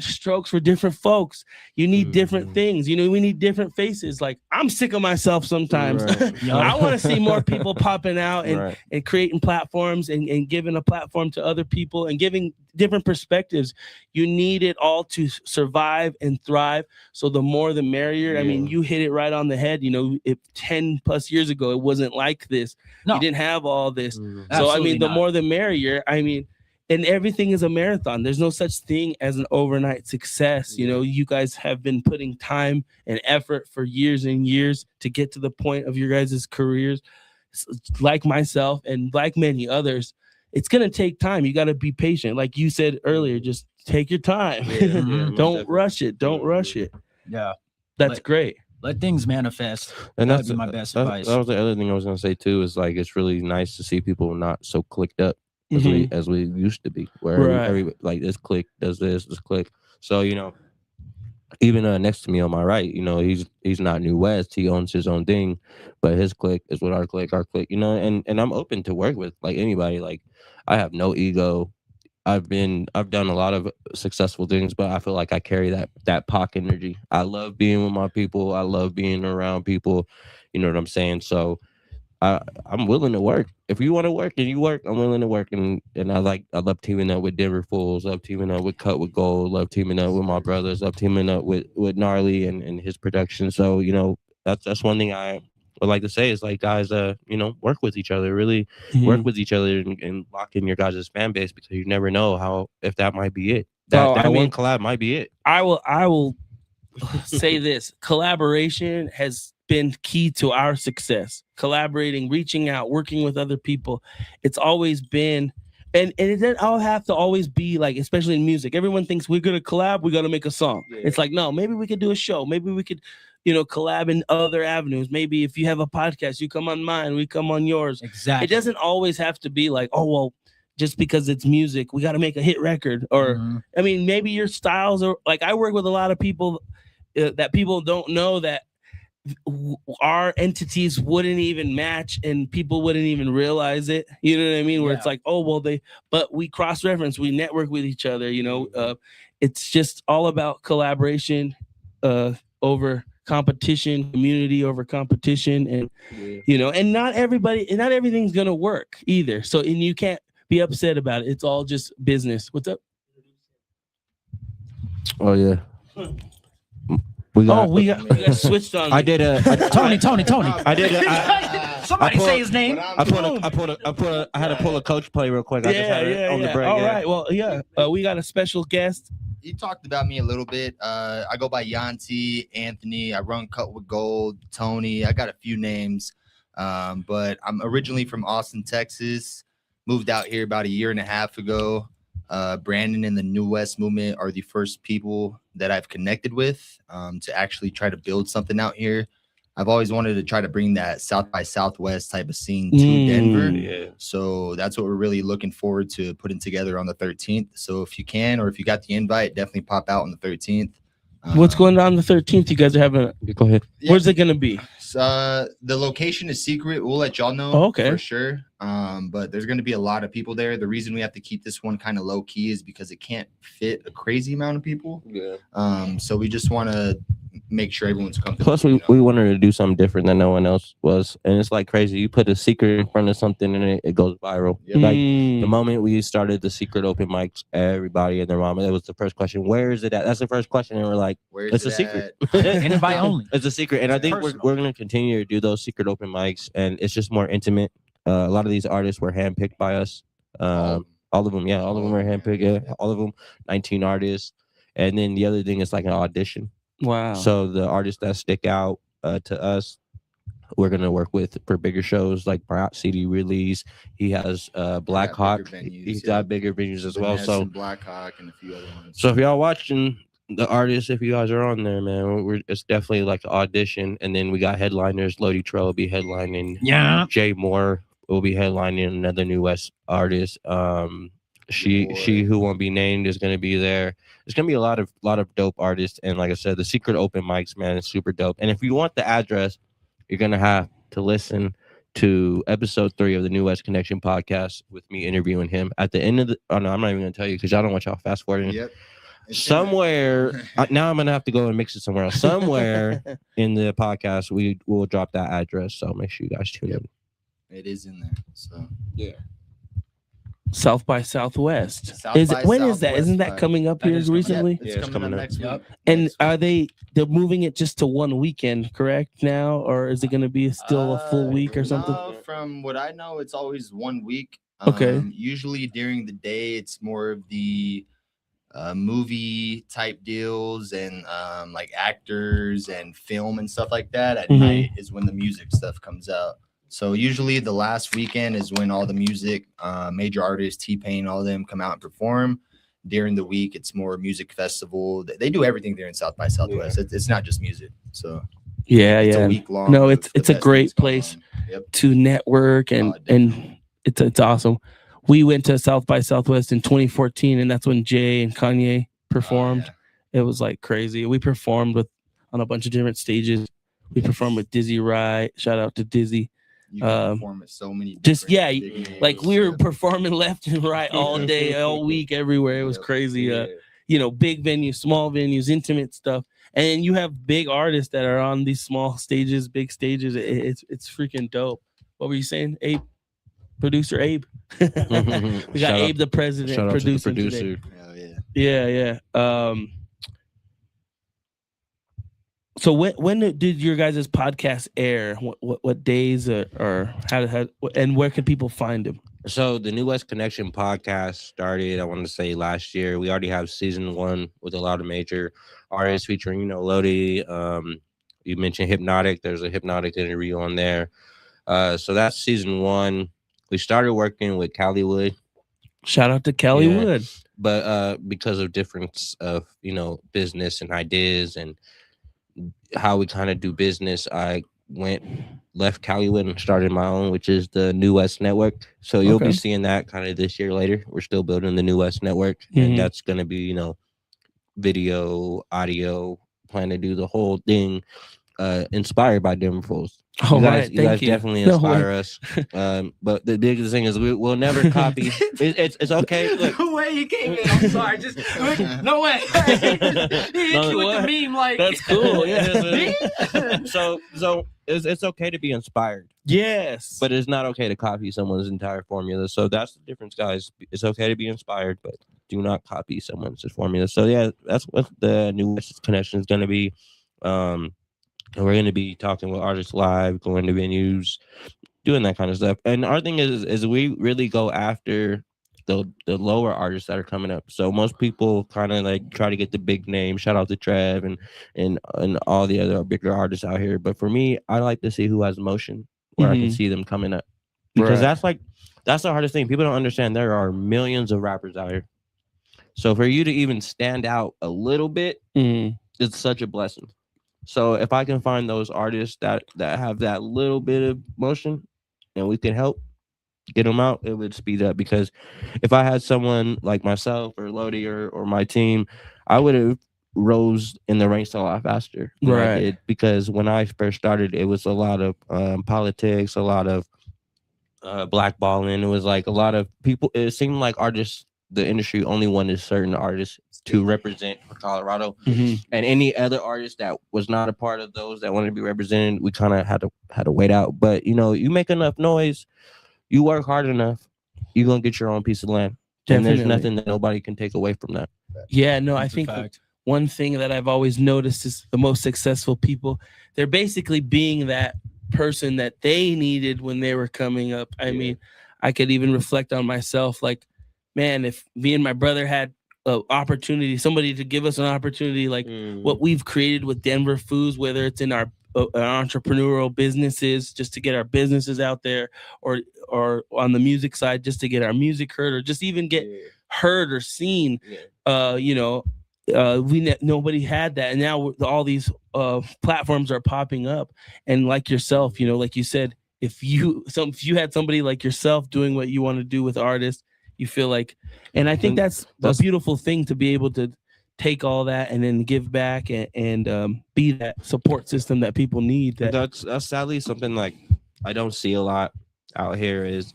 strokes for different folks. You need different things. You know, we need different faces. Like, I'm sick of myself sometimes. I want to see more people popping out and creating platforms and giving a platform to other people and giving different perspectives. You need it all to survive and thrive. So the more the merrier. I mean, you hit it right on the head. You know, if 10 plus years ago, it wasn't like this. You didn't have all this. So, I mean, the more the merrier. I mean, and everything is a marathon. There's no such thing as an overnight success. You know, you guys have been putting time and effort for years and years to get to the point of your guys' careers. Like myself and like many others, it's going to take time. You got to be patient. Like you said earlier, just take your time. Don't rush it. Don't rush it. Yeah. That's great. Let things manifest. And That'd be my best advice. That was the other thing I was going to say too, is like, it's really nice to see people not so clicked up as we used to be, where every like this clique does this clique. So, you know, even next to me on my right, you know, he's not New West. He owns his own thing, but his clique is what our clique, you know, and I'm open to work with like anybody. Like, I have no ego. I've done a lot of successful things, but I feel like I carry that Pac energy. I love being with my people. I love being around people. You know what I'm saying? So I'm willing to work. If you want to work and you work, I'm willing to work. And I love teaming up with Denver Fools, love teaming up with Cut with Gold, love teaming up with my brothers, love teaming up with Gnarly and his production. So, you know, that's one thing I would like to say is like, guys, you know, work with each other, really work with each other and lock in your guys' fan base, because you never know if that might be it. That one collab might be it. I will say this: collaboration has been key to our success. Collaborating, reaching out, working with other people. It's always been, and it doesn't all have to always be like, especially in music. Everyone thinks we're gonna collab, we're gonna make a song. Yeah. It's like, no, maybe we could do a show. Maybe we could, you know, collab in other avenues. Maybe if you have a podcast, you come on mine, we come on yours. Exactly. It doesn't always have to be like, oh well, just because it's music, we got to make a hit record. Or I mean, maybe your styles are like, I work with a lot of people that people don't know that our entities wouldn't even match and people wouldn't even realize it. You know what I mean? Where it's like, oh, well, but we cross-reference, we network with each other, you know. It's just all about collaboration over competition, community over competition. And, you know, and not everything's going to work either. So, and you can't be upset about it. It's all just business. What's up? Oh, yeah. We got switched on. I did Tony. I did Somebody say his name. I had to pull a coach play real quick. I just had it on the break. All right. Well, we got a special guest. You talked about me a little bit. I go by Yanti, Anthony. I run Cut with Gold, Tony. I got a few names, but I'm originally from Austin, Texas. Moved out here about a year and a half ago. Brandon and the New West movement are the first people that I've connected with to actually try to build something out here. I've always wanted to try to bring that South by Southwest type of scene to Denver. Yeah. So that's what we're really looking forward to putting together on the 13th. So if you can, or if you got the invite, definitely pop out on the 13th. What's going on the 13th? You guys are having go ahead. Where's it going to be? The location is secret. We'll let y'all know for sure. But there's going to be a lot of people there. The reason we have to keep this one kind of low key is because it can't fit a crazy amount of people. Yeah. So we just want to make sure everyone's comfortable. Plus, we wanted to do something different than no one else was, and it's like crazy. You put a secret in front of something, and it goes viral. Yep. Like the moment we started the secret open mics, everybody and their mama, that was the first question. Where is it at? That's the first question, and we're like, it's a secret. Invite only. It's a secret, and I think we're going to continue to do those secret open mics, and it's just more intimate. A lot of these artists were handpicked by us. All of them, yeah, all of them were handpicked. Yeah, all of them, 19 artists, and then the other thing is like an audition. Wow. So the artists that stick out to us, we're gonna work with for bigger shows like Brat CD Release. He has Black Hawk. He's got bigger venues as well. So Black Hawk and a few other ones. So if y'all watching the artists, if you guys are on there, man, it's definitely like an audition. And then we got headliners. Lodi Trell will be headlining. Yeah. Jay Moore will be headlining, another New West artist. She who won't be named is going to be there. There's going to be a lot of dope artists, and like I said, the secret open mics, man, is super dope. And if you want the address, you're going to have to listen to episode 3 of the New West Connection podcast with me interviewing him. At the end of I'm not even going to tell you because y'all don't want y'all fast forwarding. Yep. Somewhere now I'm going to have to go and mix it somewhere else. Somewhere in the podcast we will drop that address, so make sure you guys tune in. It is in there. So yeah. South by Southwest. When is that? Isn't that coming up here recently? Yeah, it's coming up next week. And are they're moving it just to one weekend, correct now, or is it going to be still a full week or something? No, from what I know, it's always 1 week. Okay. Usually during the day, it's more of the movie type deals and like actors and film and stuff like that. At night is when the music stuff comes out. So usually the last weekend is when all the music, major artists, T-Pain, all of them come out and perform. During the week, it's more music festival. They do everything there in South by Southwest. Yeah. It's not just music. So it's a week long. No, it's a great place to network and it's awesome. We went to South by Southwest in 2014, and that's when Jay and Kanye performed. It was like crazy. We performed on a bunch of different stages. We performed with Dizzy Wright. Shout out to Dizzy. You can perform at so many just different yeah, big like venues, we were yeah. performing left and right all day, all week, everywhere. It was crazy. You know, big venues, small venues, intimate stuff, and you have big artists that are on these small stages, big stages. It's freaking dope. What were you saying, Abe? Producer Abe. We got Shout Abe out- the president shout out to the producing producer. today. Hell yeah. Yeah. So when did your guys' podcast air? What days or how and where can people find them? So the New West Connection podcast started, I want to say last year. We already have season 1 with a lot of major artists featuring, you know, Lodi. You mentioned Hypnotic. There's a Hypnotic interview on there. So that's season 1. We started working with Caliwood. Shout out to Caliwood. But because of difference of, you know, business and ideas and how we kind of do business, I left Caliwood and started my own, which is the New West Network. So you'll be seeing that kind of this year later. We're still building the New West Network, and that's going to be, you know, video, audio, plan to do the whole thing, inspired by Denver Fools. Oh, you guys definitely inspire us. But the biggest thing is we'll never copy. It's okay. Look. No way you came in. I'm sorry. Just no way. He hit you with the meme like that's cool. Yeah. So it's okay to be inspired. Yes. But it's not okay to copy someone's entire formula. So that's the difference, guys. It's okay to be inspired, but do not copy someone's formula. So yeah, that's what the New West Connection is going to be. And we're going to be talking with artists live, going to venues, doing that kind of stuff. And our thing is we really go after the lower artists that are coming up. So most people kind of like try to get the big name. Shout out to Trev and all the other bigger artists out here. But for me, I like to see who has motion, where I can see them coming up, because that's the hardest thing. People don't understand there are millions of rappers out here. So for you to even stand out a little bit, it's such a blessing. So if I can find those artists that have that little bit of motion and we can help get them out, it would speed up. Because if I had someone like myself or Lodi or my team, I would have rose in the ranks a lot faster than I did. Because when I first started, it was a lot of politics, a lot of blackballing. It was like a lot of people. It seemed like artists, the industry only wanted certain artists to represent for Colorado, and any other artist that was not a part of those that wanted to be represented, we kind of had to wait out. But you know, you make enough noise, you work hard enough, you're gonna get your own piece of land. And there's nothing that nobody can take away from that. Yeah, no, I think one thing that I've always noticed is the most successful people, they're basically being that person that they needed when they were coming up. I mean, I could even reflect on myself, like, man, if me and my brother had opportunity, somebody to give us an opportunity like what we've created with Denver Foos, whether it's in our entrepreneurial businesses, just to get our businesses out there, or on the music side, just to get our music heard, or just even get heard or seen. You know, nobody had that, and now all these platforms are popping up. And like yourself, you know, like you said, if you had somebody like yourself doing what you want to do with artists, you feel like, and I think that's a beautiful thing, to be able to take all that and then give back and be that support system that people need. That's sadly something like I don't see a lot out here. Is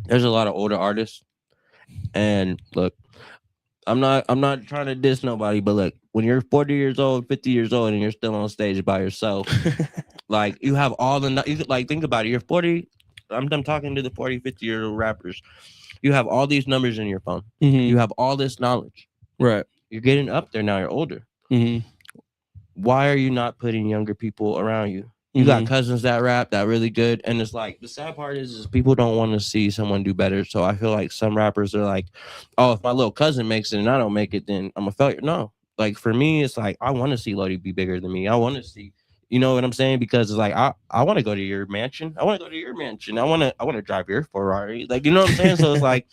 there's a lot of older artists, and look, I'm not trying to diss nobody, but look, when you're 40 years old, 50 years old, and you're still on stage by yourself, like you have all the, like, think about it. You're 40. I'm talking to the 40, 50-year-old rappers. You have all these numbers in your phone. You have all this knowledge. Right. You're getting up there now. You're older. Why are you not putting younger people around you? You got cousins that rap that really good. And it's like, the sad part is people don't want to see someone do better. So I feel like some rappers are like, oh, if my little cousin makes it and I don't make it, then I'm a failure. No. Like for me, it's like, I want to see Lodi be bigger than me. I want to see, you know what I'm saying? Because it's like, I want to go to your mansion. I want to go to your mansion. I want to drive your Ferrari. Like, you know what I'm saying? So it's like,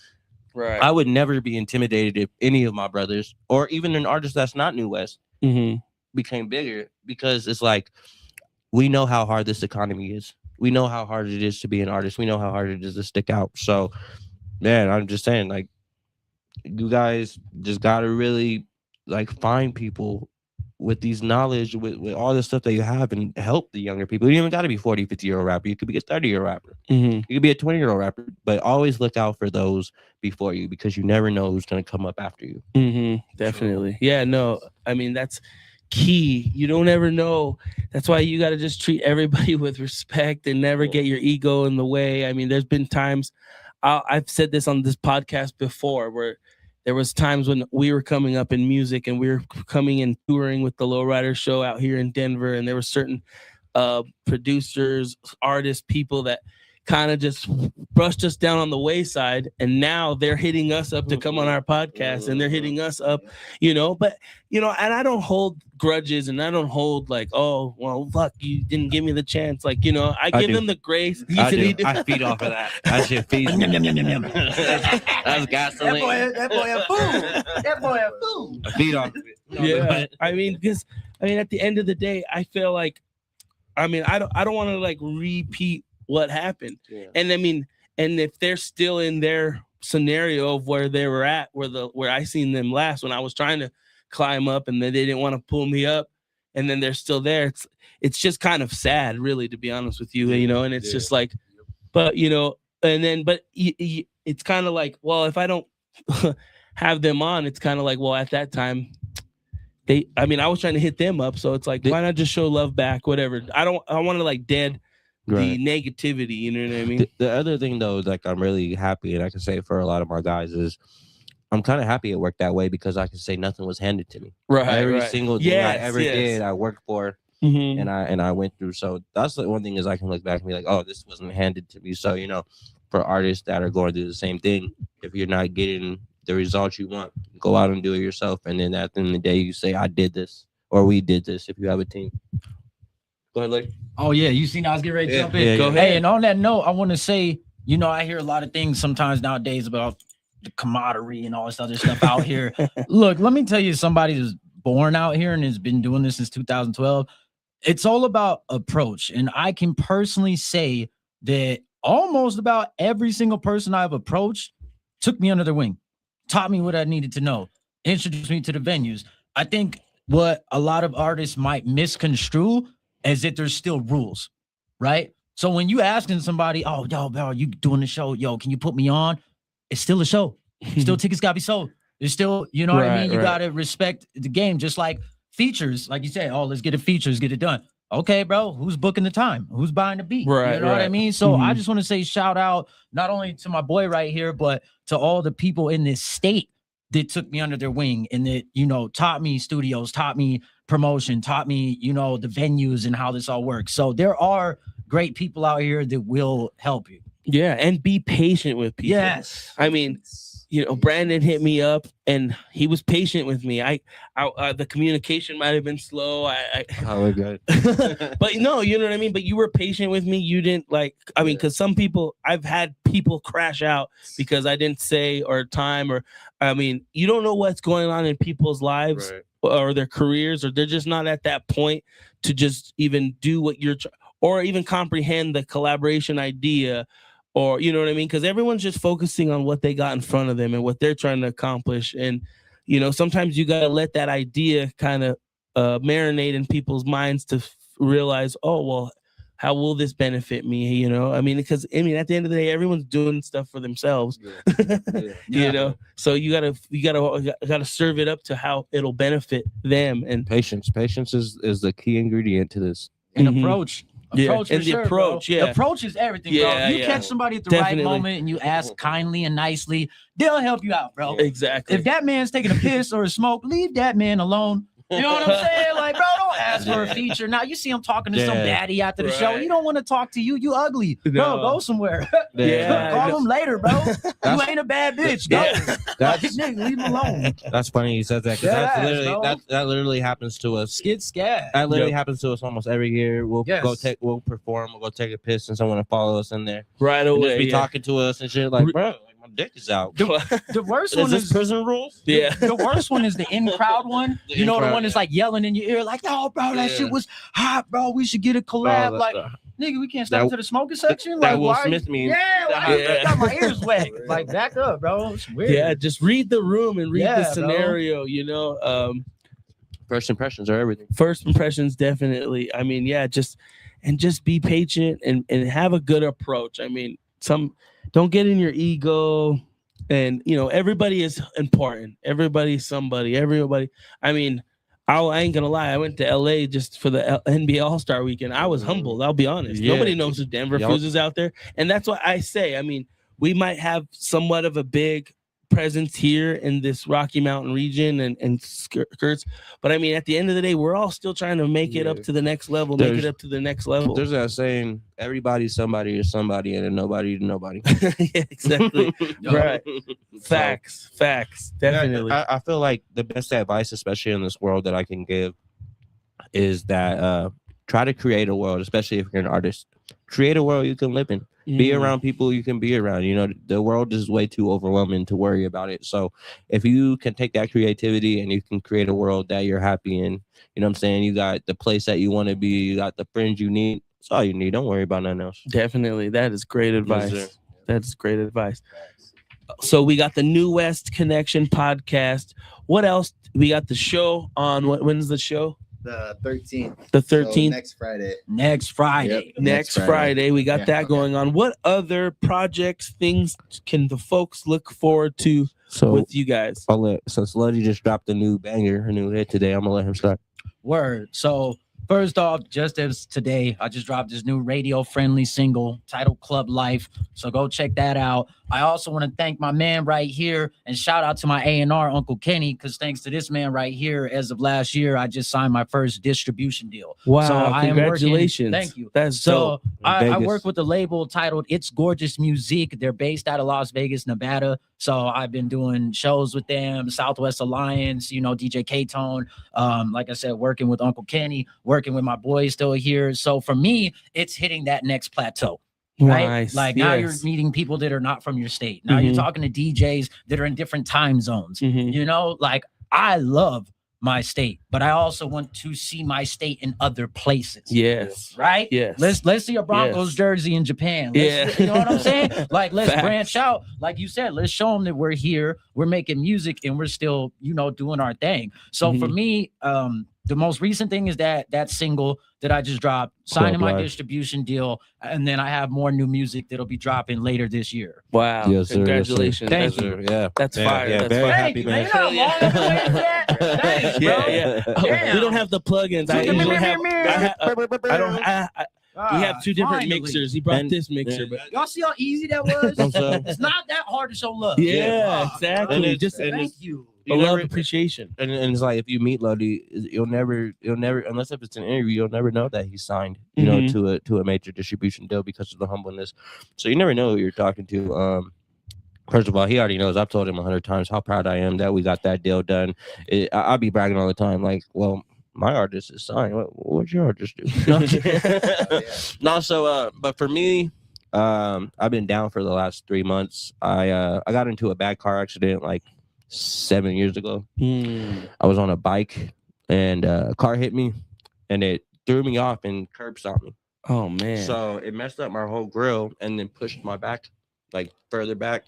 right. I would never be intimidated if any of my brothers, or even an artist that's not New West, became bigger, because it's like, we know how hard this economy is. We know how hard it is to be an artist. We know how hard it is to stick out. So, man, I'm just saying, like, you guys just got to really, like, find people with these knowledge, with all this stuff that you have, and help the younger people. You don't even got to be 40, 50-year-old rapper. You could be a 30-year rapper. You could be a 20-year-old rapper, but always look out for those before you, because you never know who's going to come up after you. Definitely. Yeah, no, I mean, that's key. You don't ever know. That's why you got to just treat everybody with respect and never get your ego in the way. I mean, there's been times, I've said this on this podcast before, where there was times when we were coming up in music and we were coming and touring with the Lowrider Show out here in Denver, and there were certain producers, artists, people that kind of just brushed us down on the wayside, and now they're hitting us up to come on our podcast, and they're hitting us up, but and I don't hold grudges, and I don't hold like, oh, well, fuck, you didn't give me the chance, like, I give them the grace. I feed off of that. That shit feeds me. That's gasoline. That boy a fool. That boy a fool. I feed off of it. Yeah, I mean, at the end of the day, I feel like, I don't want to like repeat what happened. And I mean, and if they're still in their scenario of where they were at, where I seen them last, when I was trying to climb up and they didn't want to pull me up, and then they're still there, it's just kind of sad, really, to be honest with you, and it's just like, but it's kind of like, well, if I don't have them on, it's kind of like, well, at that time I was trying to hit them up, so it's like, why not just show love back, whatever. I want to like dead the negativity, you know what I mean? The other thing, though, like, I'm really happy, and I can say for a lot of my guys, is I'm kind of happy it worked that way, because I can say nothing was handed to me. Every single thing I ever did, I worked for, and I went through. So that's the one thing, is I can look back and be like, oh, this wasn't handed to me. So, for artists that are going through the same thing, if you're not getting the results you want, go out and do it yourself. And then at the end of the day, you say, I did this, or we did this, if you have a team. Go ahead, Larry. Oh, yeah. You seen I was getting ready to jump in? Yeah, Go ahead. Hey, and on that note, I want to say, I hear a lot of things sometimes nowadays about the camaraderie and all this other stuff out here. Look, let me tell you, somebody who's born out here and has been doing this since 2012. It's all about approach. And I can personally say that almost about every single person I've approached took me under their wing, taught me what I needed to know, introduced me to the venues. I think what a lot of artists might misconstrue is that there's still rules, right? So when you asking somebody, oh, yo, bro, you doing the show? Yo, can you put me on? It's still a show. Still tickets got to be sold. There's still, you know what I mean? You got to respect the game, just like features. Like you said, oh, let's get a feature, let's get it done. Okay, bro, who's booking the time? Who's buying the beat? You know what I mean? So I just want to say shout out, not only to my boy right here, but to all the people in this state that took me under their wing and that, taught me studios, taught me promotion, taught me, the venues and how this all works. So there are great people out here that will help you. Yeah, and be patient with people. Yes. I mean, Brandon hit me up and he was patient with me. The communication might have been slow. We're good. But no, you know what I mean? But you were patient with me. You didn't because some people, I've had people crash out because I didn't say or time, or, you don't know what's going on in people's lives or their careers, or they're just not at that point to just even do what you're or even comprehend the collaboration idea. Or, you know what I mean? Because everyone's just focusing on what they got in front of them and what they're trying to accomplish. And, sometimes you got to let that idea kind of marinate in people's minds to realize, oh, well, how will this benefit me? Because at the end of the day, everyone's doing stuff for themselves, so you gotta serve it up to how it'll benefit them. And patience is the key ingredient to this. And approach. Approach and the approach, bro. The approach is everything, bro. If you catch somebody at the right moment and you ask kindly and nicely, they'll help you out, bro. Exactly. If that man's taking a piss or a smoke, leave that man alone. You know what I'm saying? Like, bro, don't ask for a feature. Now you see him talking to some daddy after the show. He don't want to talk to you. You ugly. Bro, go somewhere. Call him later, bro. You ain't a bad bitch. Go. Leave him alone. That's funny you said that, because that literally happens to us. Skid scat. That literally happens to us almost every year. We'll we'll perform, we'll go take a piss, and someone will follow us in there. Right away. Just be talking to us and shit, like, bro, my dick is out. The worst one is prison rules. Yeah. The worst one is the in crowd one. The one that's like yelling in your ear, like, "No, bro, that shit was hot, bro. We should get a collab." Like, nigga, we can't step to the smoking section. That like, Will Smith means. I got my ears wet. Like, back up, bro. It's weird. Yeah, just read the room and read the scenario. First impressions are everything. First impressions, definitely. I mean, yeah, just be patient and have a good approach. I mean, don't get in your ego, and everybody is important. Everybody's somebody. Everybody. I mean, I ain't gonna lie. I went to LA just for the NBA All-Star weekend. I was humbled. I'll be honest. Yeah. Nobody knows who Denver Foos is out there, and that's what I say. I mean, we might have somewhat of a big presence here in this Rocky Mountain region and skirts, but I mean, at the end of the day, we're all still trying to make it up to the next level. Make it up to the next level. There's that saying, everybody's somebody is somebody, and nobody to nobody. Yeah, exactly. Right. Facts. Definitely. I feel like the best advice, especially in this world, that I can give is that try to create a world, especially if you're an artist. Create a world you can live in. Be around people you can be around. The world is way too overwhelming to worry about it. So if you can take that creativity and you can create a world that you're happy in, you know what I'm saying? You got the place that you want to be. You got the friends you need. That's all you need. Don't worry about nothing else. Definitely. That is great advice. Yes, That's great advice. So we got the New West Connection podcast. What else? We got the show on when's the show? The 13th. The 13th. So next Friday. Next Friday. Yep, Next Friday. We got Yeah, that okay. going on. What other projects, things can the folks look forward to with you guys? Since Luddy just dropped a new banger, a new hit today, I'm gonna let him start. Word. So first off, just as today, I just dropped this new radio-friendly single titled Club Life. So go check that out. I also want to thank my man right here and shout out to my A&R, Uncle Kenny, because thanks to this man right here, as of last year, I just signed my first distribution deal. Wow, so I am congratulations. thank you. That's so dope. I work with a label titled It's Gorgeous Music. They're based out of Las Vegas, Nevada. So I've been doing shows with them, Southwest Alliance, DJ K-Tone. Like I said, working with Uncle Kenny, working with my boys still here. So for me, it's hitting that next plateau. Right? Nice. Like now you're Yes. meeting people that are not from your state. Now you're talking to DJs that are in different time zones. Like I love my state, but I also want to see my state in other places. Yes. Right? Yes. Let's see a Broncos Yes. jersey in Japan. Yeah. You know what I'm saying? Like let's Facts. branch out. Like you said, let's show them that we're here, we're making music, and we're still, doing our thing. So for me, the most recent thing is that single that I just dropped, signing my Life. distribution deal, and then I have more new music that'll be dropping later this year. Wow. Yes, sir. Congratulations. Thank That's- you. Yeah. That's fire. Yeah, That's very fire. happy, man. You know how long I've been waiting for that? Thanks, bro. Yeah. Oh, we don't have the plugins. I usually have. We have two different Finally. mixers. He brought And- this mixer, but Y'all see how easy that was? It's not that hard to show love. yeah, Oh, exactly. And it's- Just and Thank it's- you. a love appreciation. And it's like if you meet Luddy, you'll never, unless if it's an interview, you'll never know that he's signed, to a major distribution deal because of the humbleness. So you never know who you're talking to. First of all, he already knows. I've told him 100 times how proud I am that we got that deal done. I'll be bragging all the time, like, well, my artist is signed. What'd your artist do? No, so but for me, I've been down for the last 3 months. I got into a bad car accident like 7 years ago. I was on a bike and a car hit me and it threw me off and curb stomped me. Oh man. So it messed up my whole grill and then pushed my back like further back.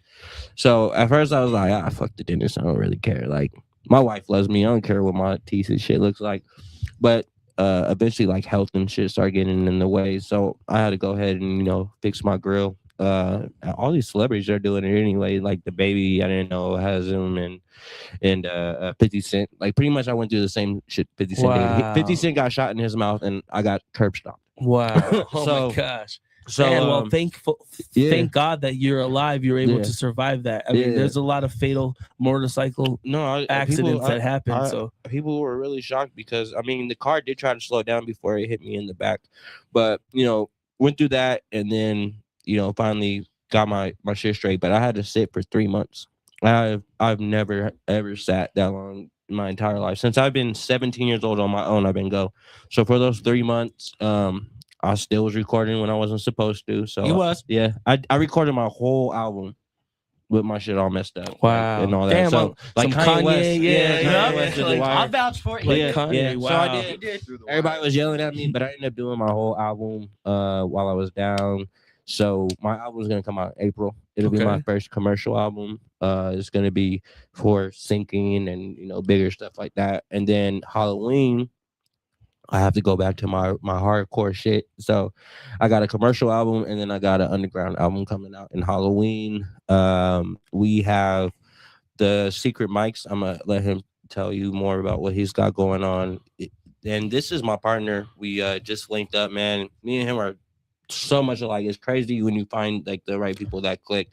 So at first I was like, fuck the dentist. I don't really care. Like my wife loves me. I don't care what my teeth and shit looks like. But eventually like health and shit started getting in the way. So I had to go ahead and, fix my grill. All these celebrities are doing it anyway. Like the baby, I didn't know has him, and 50 Cent. Like pretty much, I went through the same shit 50 Cent Wow. did. 50 Cent got shot in his mouth, and I got curb stomped. Wow. Oh So- my gosh. So Man, well, thank God that you're alive. You're able Yeah. to survive that. I mean, Yeah. there's a lot of fatal motorcycle accidents that happen. So people were really shocked because I mean the car did try to slow down before it hit me in the back, but went through that and then finally got my shit straight. But I had to sit for 3 months. I've never ever sat that long in my entire life since I've been 17 years old on my own. I've been go. So for those 3 months, I still was recording when I wasn't supposed to. So You was? yeah. I recorded my whole album with my shit all messed up. Wow. And all that. Damn, so like some Kanye West, Kanye, yeah. Kanye West did The Wire. I'll vouch for it. Like Yeah, Kanye, yeah. wow. So I did. Everybody was yelling at me, but I ended up doing my whole album while I was down. So my album is gonna come out in April. It'll be my Okay. first commercial album. It's gonna be for sinking and bigger stuff like that. And then Halloween, I have to go back to my hardcore shit. So I got a commercial album and then I got an underground album coming out in Halloween. We have the Secret Mics. I'm gonna let him tell you more about what he's got going on. And this is my partner. We just linked up, man. Me and him are so much alike. It's crazy when you find like the right people that click.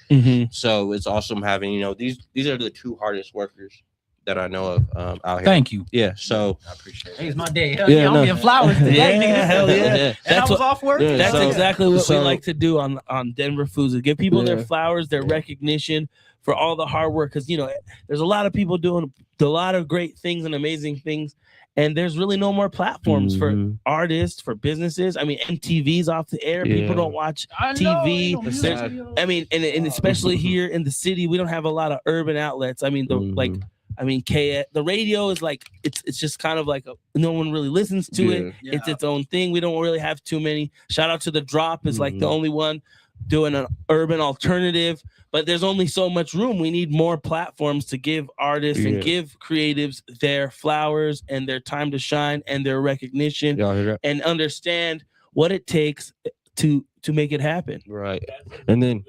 So it's awesome having these are the two hardest workers that I know of out here. Thank you. Yeah. So I appreciate it. It's my day. Hell yeah, I'm getting flowers today. Yeah, hell yeah. And I was off work. That's so- exactly what we so- like to do on Denver Foods, is give people their Yeah. flowers, their recognition for all the hard work. Because there's a lot of people doing a lot of great things and amazing things, and there's really no more platforms for artists, for businesses. I mean, MTV's off the air. People Yeah. don't watch I know, TV. music There's- videos. I mean, and especially here in the city, we don't have a lot of urban outlets. I mean, the radio is like it's just kind of like no one really listens to it. Yeah. It's its own thing. We don't really have too many. Shout out to The Drop is like the only one doing an urban alternative, but there's only so much room. We need more platforms to give artists and give creatives their flowers and their time to shine and their recognition, Y'all hear that? and understand what it takes to make it happen. Right. And then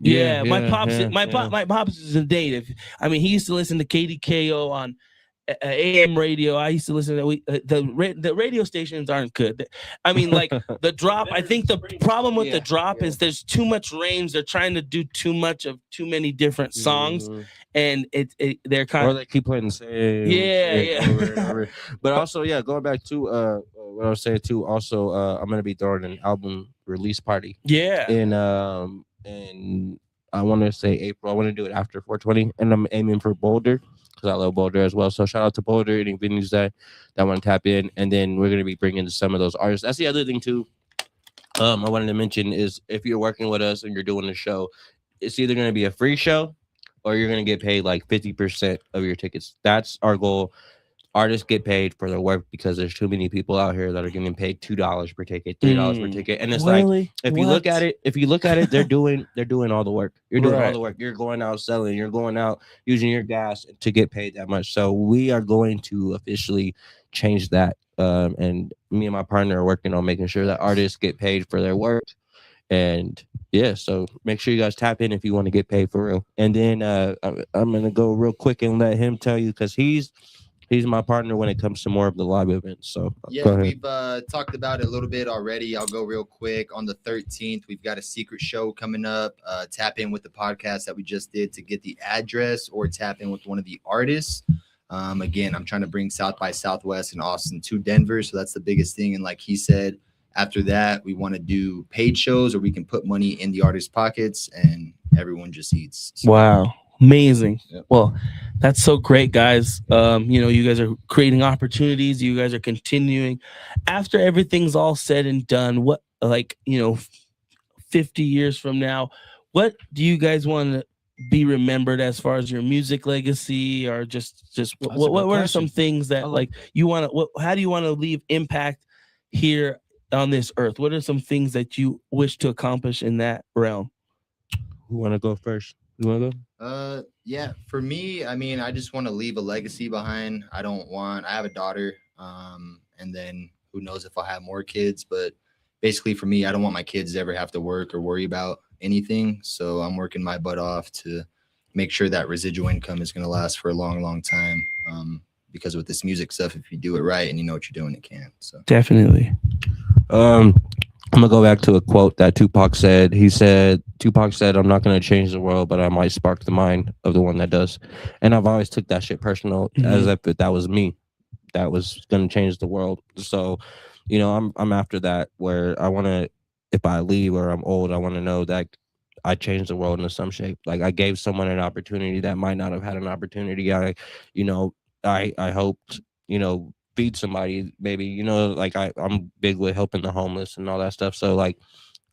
my pops is a native. I mean, he used to listen to KDKO on AM radio. I used to listen to the radio stations aren't good. I mean, like The Drop. I think the problem with The Drop is there's too much range. They're trying to do too much of too many different songs, and they're kind or of they keep playing the same. Yeah. Over and over. But also, going back to what I was saying too. Also, I'm gonna be throwing an album release party. Yeah. And I want to say April. I want to do it after 420, and I'm aiming for Boulder because I love Boulder as well. So shout out to Boulder, any venues that want to tap in, and then we're gonna be bringing some of those artists. That's the other thing too. I wanted to mention is if you're working with us and you're doing a show, it's either gonna be a free show or you're gonna get paid like 50% of your tickets. That's our goal. Artists get paid for their work because there's too many people out here that are getting paid $2 per ticket, $3 per ticket, and it's Really? like if you look at it, they're doing all the work. You're doing all the work. You're going out selling. You're going out using your gas to get paid that much. So we are going to officially change that. And me and my partner are working on making sure that artists get paid for their work. And so make sure you guys tap in if you want to get paid for real. And then I'm gonna go real quick and let him tell you because he's my partner when it comes to more of the live events. So yeah, go ahead. we've talked about it a little bit already. I'll go real quick. On the 13th, we've got a secret show coming up. Tap in with the podcast that we just did to get the address, or tap in with one of the artists. Again, I'm trying to bring South by Southwest and Austin to Denver, so that's the biggest thing. And like he said, after that, we want to do paid shows where we can put money in the artist's pockets and everyone just eats. So, wow. Amazing. Yep. Well, that's so great, guys. You guys are creating opportunities. You guys are continuing. After everything's all said and done, 50 years from now, what do you guys want to be remembered as far as your music legacy, or just what are some things that you want to? How do you want to leave impact here on this earth? What are some things that you wish to accomplish in that realm? Who want to go first? You want to go? Yeah, for me, I mean, I just want to leave a legacy behind. I have a daughter, and then who knows if I'll have more kids, but basically for me, I don't want my kids to ever have to work or worry about anything. So I'm working my butt off to make sure that residual income is going to last for a long, long time. Because with this music stuff, if you do it right and you know what you're doing, it can. So definitely. I'm gonna go back to a quote that Tupac said. Tupac said, "I'm not gonna change the world, but I might spark the mind of the one that does." And I've always took that shit personal, as if that was me, that was gonna change the world. So, I'm after that, where I want to, if I leave or I'm old, I want to know that I changed the world in some shape. Like I gave someone an opportunity that might not have had an opportunity. I hoped, feed somebody, maybe, I'm big with helping the homeless and all that stuff. So like,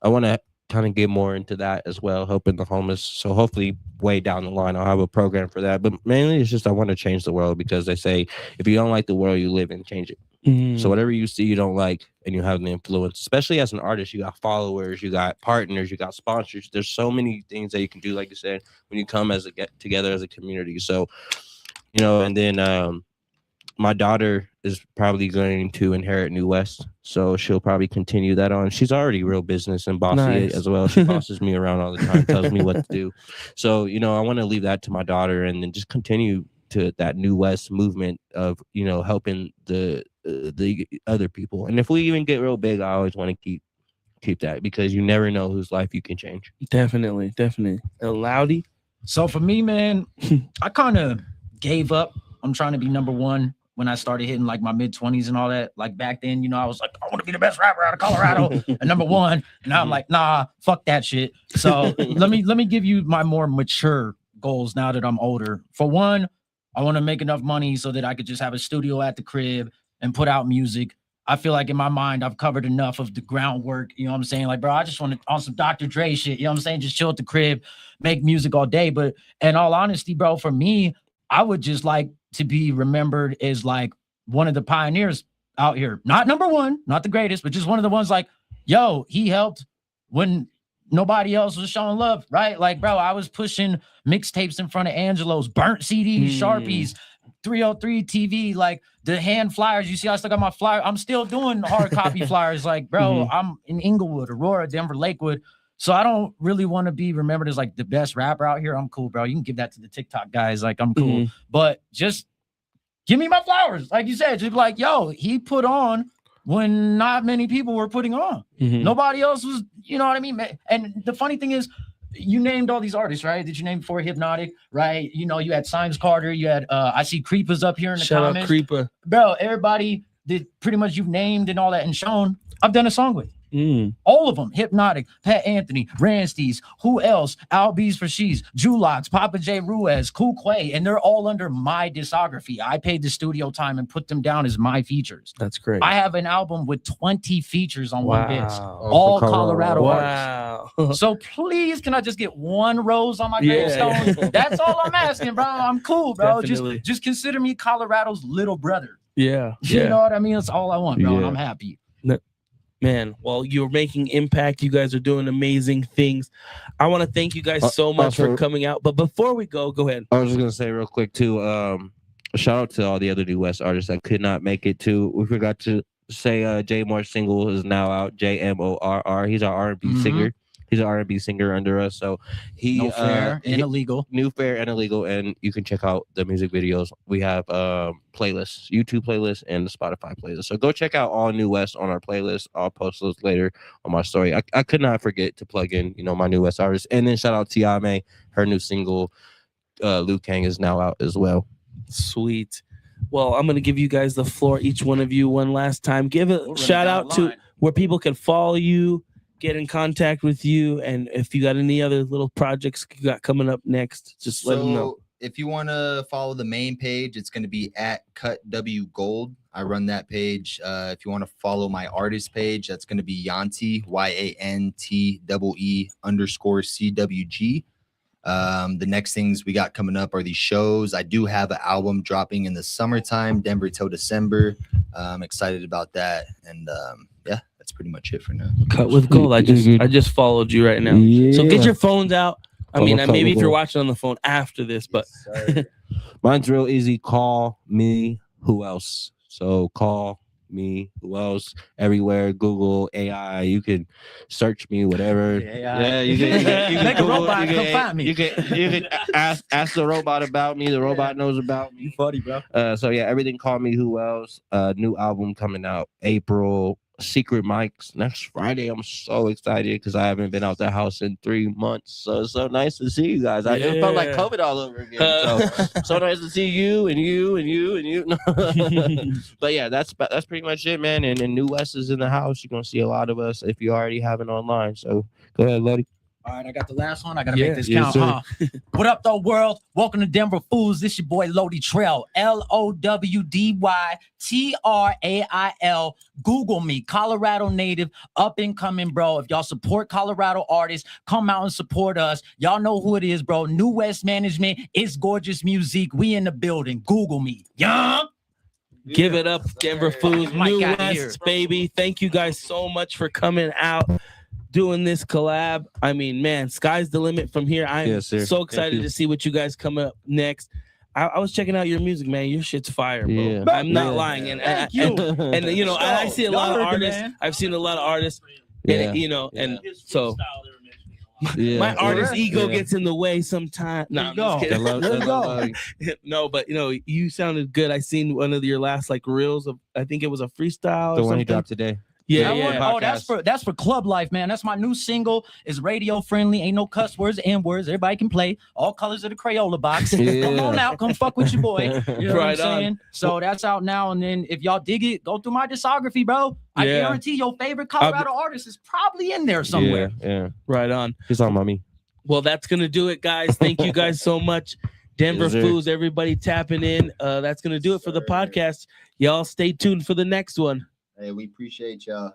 I want to kind of get more into that as well, helping the homeless. So hopefully way down the line, I'll have a program for that. But mainly it's just, I want to change the world, because they say, if you don't like the world you live in, change it. So whatever you see you don't like, and you have an influence, especially as an artist. You got followers, you got partners, you got sponsors. There's so many things that you can do, like you said, when you come as a get together as a community. So, and then my daughter is probably going to inherit New West, so she'll probably continue that on. She's already real business and bossy as well. She bosses me around all the time, tells me what to do. So, I want to leave that to my daughter and then just continue to that New West movement of, helping the other people. And if we even get real big, I always want to keep that, because you never know whose life you can change. Definitely. Loudy. So for me, man, I kind of gave up on trying to be number one when I started hitting like my mid-20s and all that. Like back then, I was like, I want to be the best rapper out of Colorado and number one. And now I'm like, nah, fuck that shit. So let me give you my more mature goals now that I'm older. For one, I want to make enough money so that I could just have a studio at the crib and put out music. I feel like in my mind, I've covered enough of the groundwork. You know what I'm saying? Like, bro, I just want to on some Dr. Dre shit. You know what I'm saying? Just chill at the crib, make music all day. But in all honesty, bro, for me, I would just like to be remembered as like one of the pioneers out here. Not number one, not the greatest, but just one of the ones like, yo, he helped when nobody else was showing love, right? Like, bro, I was pushing mixtapes in front of Angelo's, burnt CDs, Sharpies, 303 TV, like the hand flyers. You see, I still got my flyer. I'm still doing hard copy flyers. Like, bro, I'm in Inglewood, Aurora, Denver, Lakewood. So I don't really want to be remembered as like the best rapper out here. I'm cool, bro. You can give that to the TikTok guys. Like, I'm cool. But just give me my flowers. Like you said, just be like, yo, he put on when not many people were putting on. Nobody else was, you know what I mean? And the funny thing is, you named all these artists, right? That you named before Hypnotic, right? You had Symes Carter, you had I see Creepa's up here in the comments. Shout out Creepa. Bro, everybody that pretty much you've named and all that and shown, I've done a song with. All of them. Hypnotic, Pat Anthony, Ransties, who else? Al B's for She's, Julox, Papa J. Ruiz, Cool Quay, and they're all under my discography. I paid the studio time and put them down as my features. That's great. I have an album with 20 features on one disc. All Colorado artists. So please, can I just get one rose on my gravestone? That's all I'm asking, bro. I'm cool, bro. Just consider me Colorado's little brother. Yeah. You know what I mean? That's all I want, bro. And I'm happy. Man, well, you're making impact. You guys are doing amazing things. I want to thank you guys so much for coming out. But before we go ahead. I was just gonna say real quick too. Shout out to all the other New West artists that could not make it too. We forgot to say J Moore's single is now out. JMORR. He's our R&B singer. He's an R&B singer under us. So he No Fair and Illegal. New Fair and Illegal, and you can check out the music videos. We have playlists, YouTube playlists, and the Spotify playlist. So go check out all New West on our playlist. I'll post those later on my story. I could not forget to plug in, my New West artists. And then shout out Tiame. Her new single, Liu Kang, is now out as well. Sweet. Well, I'm going to give you guys the floor, each one of you, one last time. Give a shout out to where people can follow you, get in contact with you, and if you got any other little projects you got coming up next, just let them know. If you want to follow the main page, it's going to be at CutWGold. I run that page. If you want to follow my artist page, that's going to be Yantee, YANTEE_CWG. The next things we got coming up are these shows. I do have an album dropping in the summertime, Denver till December. I'm excited about that. And that's pretty much it for now. Cut with Gold. I just followed you right now. So get your phones out. I mean, maybe if you're watching on the phone after this, but mine's real easy. Call me. Who else? So call me. Who else? Everywhere. Google, AI. You can search me, whatever. AI. You can Make a robot come find me. You can ask the robot about me. The robot knows about me. You funny, bro. So yeah, everything. Call me. Who else? New album coming out April. Secret mics next Friday. I'm so excited because I haven't been out the house in 3 months. So it's so nice to see you guys. It felt like COVID all over again. So nice to see you and you and you and you. But yeah, that's pretty much it, man. And New West is in the house. You're gonna see a lot of us if you already haven't online. So go ahead, Lodi. All right, I got the last one. I gotta make this count, huh? What up, though, world? Welcome to Denver Foos. This your boy Lodi Trail. LOWDYTRAIL. Google me, Colorado native, up and coming, bro. If y'all support Colorado artists, come out and support us. Y'all know who it is, bro. New West Management. It's gorgeous music. We in the building. Google me. Young. Give it up, Denver Foos, Mike New outta here. West, baby. Thank you guys so much for coming out, doing this collab. I mean, man, sky's the limit from here. I'm Yes, sir. so Thank excited you. to see what you guys come up next. I was checking out your music, man. Your shit's fire, bro. Yeah. I'm not Yeah. lying, and Thank you. and you know, I see a lot of Y'all heard the artists. man. I've seen a lot of artists, Yeah. and you know, and so Yeah. my artist ego Yeah. gets in the way sometimes. No, I'm just There kidding. you go. There you go. No, but you know, you sounded good. I seen one of your last like reels of, I think it was a freestyle. The or one he something. dropped today. Yeah, That yeah. one- oh, that's for Club Life, man. That's my new single. It's radio friendly. Ain't no cuss words, N words. Everybody can play. All colors of the Crayola box. Yeah. Come on out, come fuck with your boy. You know Right what I'm on. saying? So that's out now. And then if y'all dig it, go through my discography, bro. I Yeah. guarantee your favorite Colorado artist is probably in there somewhere. Yeah. Right on. He's on mommy. Well, that's gonna do it, guys. Thank you guys so much. Denver Yes, sir. Foos, everybody tapping in. That's gonna do it for the podcast. Y'all stay tuned for the next one. Hey, we appreciate y'all.